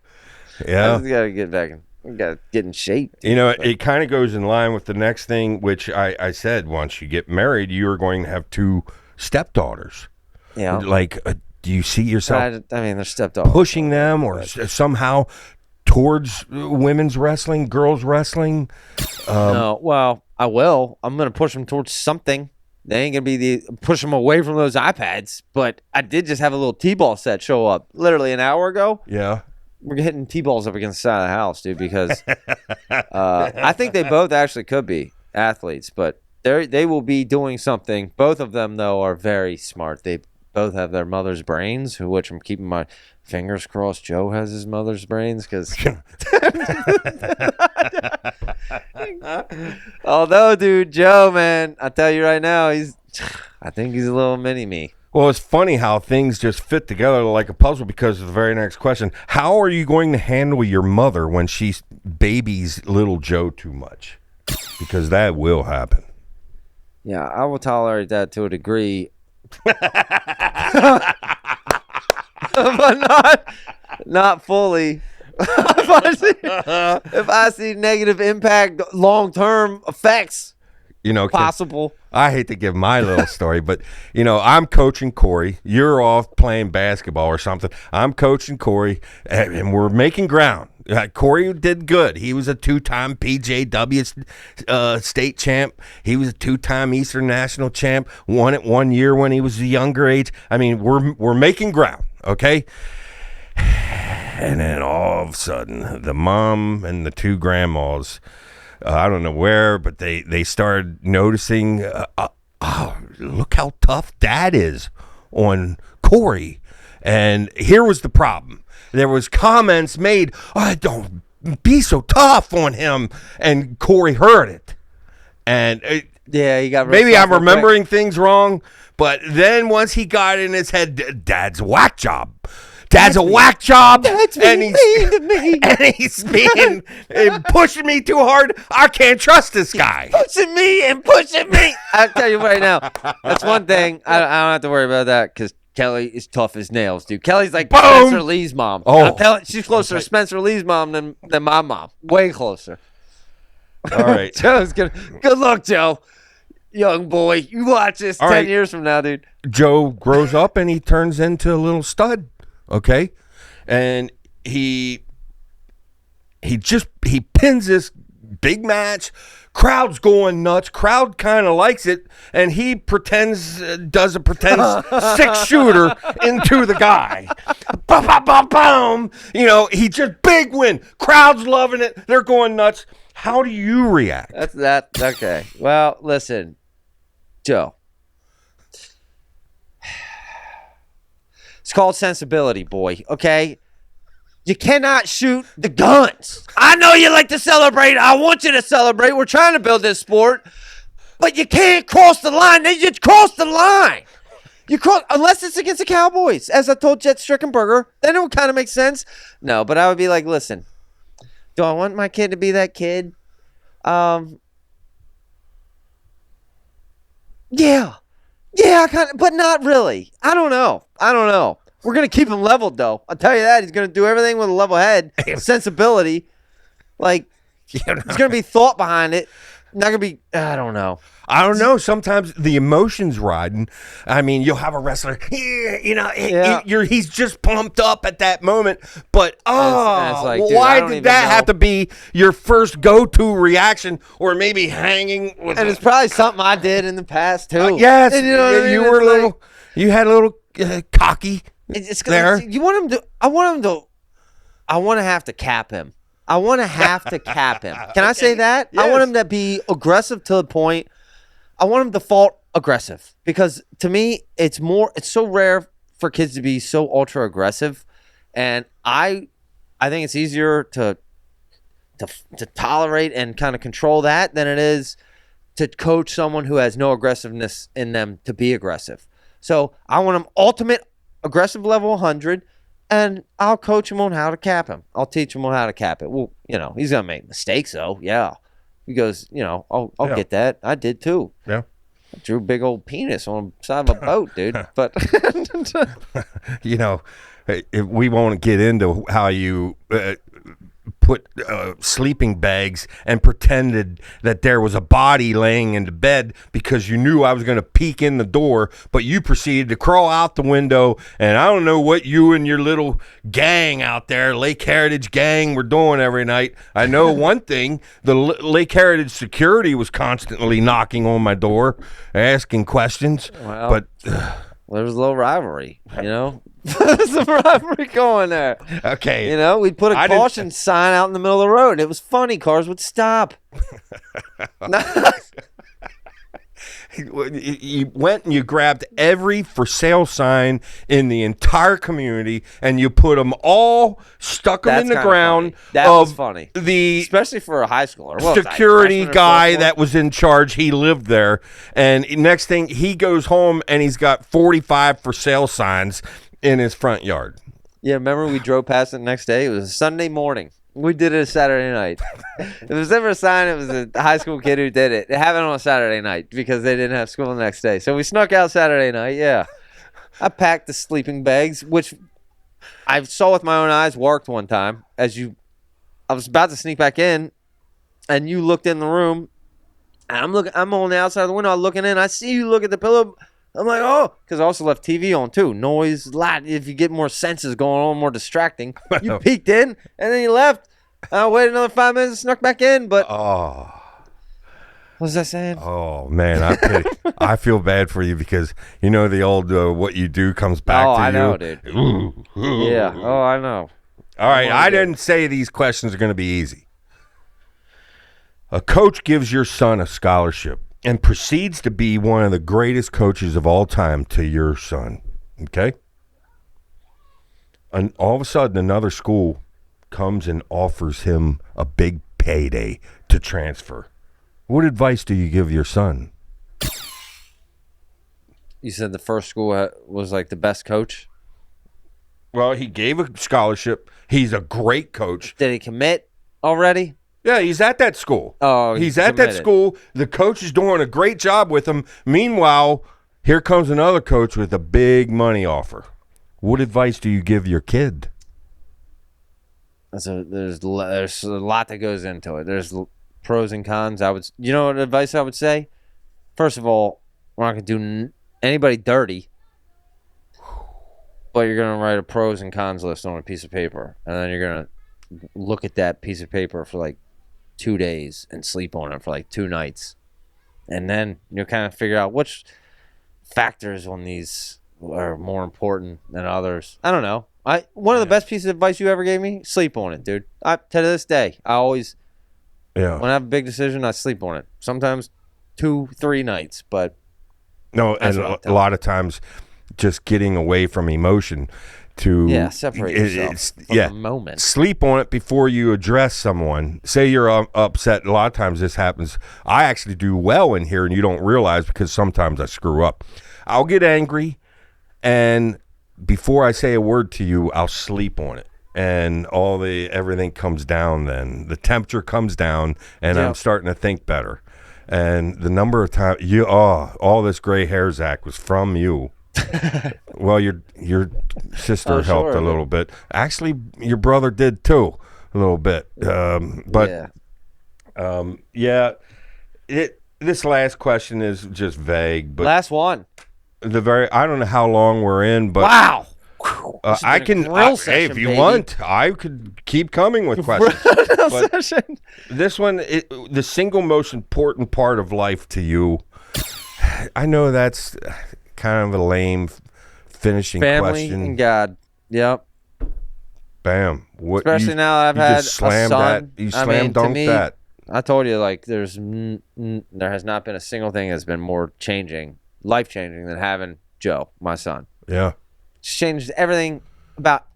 Yeah. I just got to get back and got to get in shape. You know, it kind of goes in line with the next thing, which I said, once you get married, you're going to have 2 stepdaughters. Yeah. Like, do you see yourself I mean, they're stepdaughters. pushing them or somehow towards women's wrestling, girls wrestling? No, well, I will. I'm going to push them towards something. They ain't going to be push them away from those iPads. But I did just have a little T-ball set show up literally an hour ago. Yeah. we're hitting T-balls up against the side of the house, dude, because I think they both actually could be athletes, but they will be doing something. Both of them, though, are very smart. They both have their mother's brains, which I'm keeping my fingers crossed Joe has his mother's brains, because although, dude, Joe, man, I tell you right now, I think he's a little mini-me. Well, it's funny how things just fit together like a puzzle, because of the very next question. How are you going to handle your mother when she babies little Joe too much? Because that will happen. Yeah, I will tolerate that to a degree. But not fully. If I see negative impact, long-term effects, possible. I hate to give my little story, but I'm coaching Corey. You're off playing basketball or something. I'm coaching Corey, and we're making ground. Corey did good. He was a 2-time PJW state champ. He was a 2-time Eastern National champ. Won it 1 year when he was a younger age. I mean, we're making ground, okay? And then all of a sudden, the mom and the 2 grandmas, I don't know where, but they started noticing, look how tough Dad is on Corey. And here was the problem. There was comments made, don't be so tough on him. And Corey heard it. And yeah, he got maybe I'm remembering things wrong, but then once he got in his head, Dad's a whack job. Dad's a whack job. That's and mean to me. And he's being pushing me too hard. I can't trust this guy. Pushing me. I'll tell you right now. That's one thing. I don't have to worry about that, because Kelly is tough as nails, dude. Kelly's like Spencer Lee's mom. Oh, she's closer to Spencer Lee's mom than my mom. Way closer. All right. Joe's good luck, Joe. Young boy. You watch this 10 years from now, dude. Joe grows up and he turns into a little stud. Okay, and he pins this big match. Crowd's going nuts. Crowd kind of likes it, and he does a pretend 6-shooter into the guy. Boom, boom, boom, boom. He just big win. Crowd's loving it. They're going nuts. How do you react? That's that. Okay. Well, listen, Joe. It's called sensibility, boy, okay? You cannot shoot the guns. I know you like to celebrate. I want you to celebrate. We're trying to build this sport. But you can't cross the line. You cross the line. Unless it's against the Cowboys. As I told Jet Strickenberger, then it would kind of make sense. No, but I would be like, listen, do I want my kid to be that kid? Yeah. Yeah, but not really. I don't know. We're going to keep him leveled, though. I'll tell you that. He's going to do everything with a level head, sensibility. Like, there's going to be thought behind it. Not going to be, I don't know. Sometimes the emotions riding. I mean, you'll have a wrestler, he's just pumped up at that moment. But, it's like, dude, why did that have to be your first go-to reaction, or maybe hanging with And it's probably something I did in the past, too. Yes. And you were a little, you had a little cocky there. I want to have to cap him. I want to have to cap him. Can I say that? Yes. I want him to be aggressive to the point. I want him to fault aggressive, because to me, it's so rare for kids to be so ultra aggressive, and I think it's easier to tolerate and kind of control that than it is to coach someone who has no aggressiveness in them to be aggressive. So I want him ultimate aggressive level 100, and I'll coach him on how to cap him. I'll teach him on how to cap it. Well, he's going to make mistakes, though. Yeah. He goes, I'll get that. I did, too. Yeah. I drew a big old penis on the side of a boat, dude. But, we won't get into how you put sleeping bags and pretended that there was a body laying in the bed because you knew I was going to peek in the door, but you proceeded to crawl out the window, and I don't know what you and your little gang out there, Lake Heritage gang, were doing every night. I know one thing, the Lake Heritage security was constantly knocking on my door, asking questions, but There was a little rivalry, you know. There's some rivalry going there. Okay. You know, we'd put a caution sign out in the middle of the road. It was funny. Cars would stop. You went and you grabbed every for sale sign in the entire community and you put them all, stuck them in the ground. Funny. That was funny. Especially for a high schooler. Security guy that was in charge. He lived there. And next thing, he goes home and he's got 45 for sale signs in his front yard. Yeah, remember we drove past it the next day? It was a Sunday morning. We did it a Saturday night. If there was ever a sign, it was a high school kid who did it. It happened on a Saturday night because they didn't have school the next day. So we snuck out Saturday night, yeah. I packed the sleeping bags, which I saw with my own eyes worked one time. I was about to sneak back in, and you looked in the room, and I'm on the outside of the window, I'm looking in, I see you look at the pillow. I'm like, oh, because I also left TV on too. Noise, light. If you get more senses going on, more distracting. You peeked in, and then you left. I waited another 5 minutes, snuck back in, but what was I saying? Oh man, I feel bad for you because you know the old what you do comes back to you. Oh, I know, dude. Yeah. Oh, I know. All right, I didn't say these questions are going to be easy. A coach gives your son a scholarship and proceeds to be one of the greatest coaches of all time to your son, okay? And all of a sudden, another school comes and offers him a big payday to transfer. What advice do you give your son? You said the first school was like the best coach? Well, he gave a scholarship. He's a great coach. Did he commit already? Yeah, he's at that school. Oh, he's at that school. The coach is doing a great job with him. Meanwhile, here comes another coach with a big money offer. What advice do you give your kid? There's a lot that goes into it. There's pros and cons. You know what advice I would say? First of all, we're not going to do anybody dirty, but you're going to write a pros and cons list on a piece of paper, and then you're going to look at that piece of paper for like 2 days and sleep on it for like 2 nights. And then you'll kind of figure out which factors on these are more important than others. I don't know. One of the best pieces of advice you ever gave me, sleep on it, dude. To this day, I always, when I have a big decision, I sleep on it. Sometimes 2-3 nights, but no, and a lot of times just getting away from emotion to separate yourself from the moment. Sleep on it before you address someone. Say you're upset. A lot of times this happens. I actually do well in here, and you don't realize because sometimes I screw up. I'll get angry, and before I say a word to you, I'll sleep on it, and everything comes down. Then the temperature comes down, and I'm starting to think better. And the number of times all this gray hair, Zach, was from you. Well, your sister helped a little bit. Actually, your brother did too, a little bit. This last question is just vague. But last one. I don't know how long we're in, but wow. I can. Hey, if you want, I could keep coming with questions. But this one, the single most important part of life to you. I know that's kind of a lame finishing Family question. Family and God. Yep. Bam. Especially now I've had a son. You slam dunked that. I told you, like, there has not been a single thing that's been more life-changing than having Joe, my son. Yeah. It's changed everything about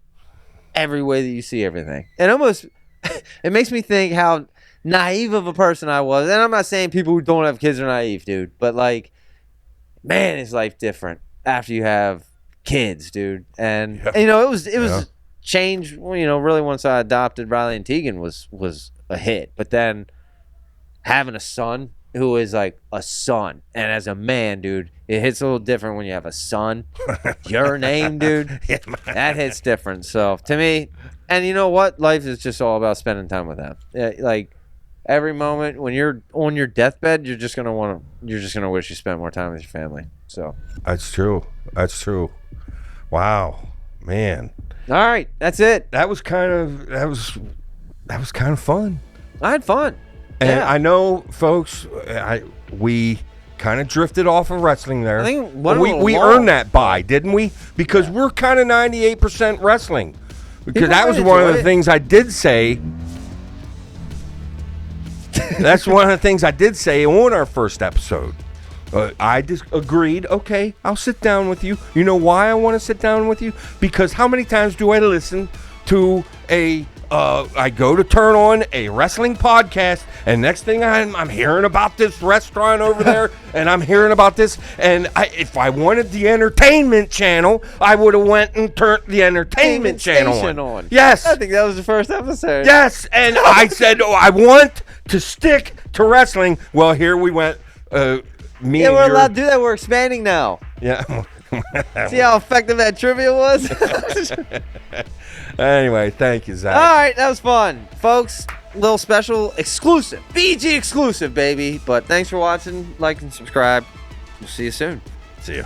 every way that you see everything. And almost, it makes me think how naive of a person I was. And I'm not saying people who don't have kids are naive, dude. But, like, man, is life different after you have kids, dude. And you know, it was change. You know, really once I adopted Riley and Tegan was a hit. But then having a son who is like a son, and as a man, dude, it hits a little different when you have a son. Your name, dude, that hits different. So to me, and you know what, life is just all about spending time with them. Like, every moment when you're on your deathbed, you're just gonna wish you spent more time with your family. So that's true. Wow, man. All right, that's it. That was kind of fun. I had fun. And I know, folks, we kind of drifted off of wrestling there. I think we earned that bye, didn't we? Because we're kind of 98% wrestling. Because that was one of the things I did say. That's one of the things I did say on our first episode. I just agreed, okay, I'll sit down with you. You know why I want to sit down with you? Because how many times do I listen to I go to turn on a wrestling podcast, and next thing I'm hearing about this restaurant over there, and I'm hearing about this, and if I wanted the entertainment channel, I would have went and turned the entertainment channel on. Yes. I think that was the first episode. Yes, and I said, I want to stick to wrestling. Well, here we went. We're allowed to do that. We're expanding now. Yeah. See how effective that trivia was? Anyway, thank you, Zach. All right, that was fun. Folks, little special exclusive. BG exclusive, baby. But thanks for watching. Like and subscribe. We'll see you soon. See ya.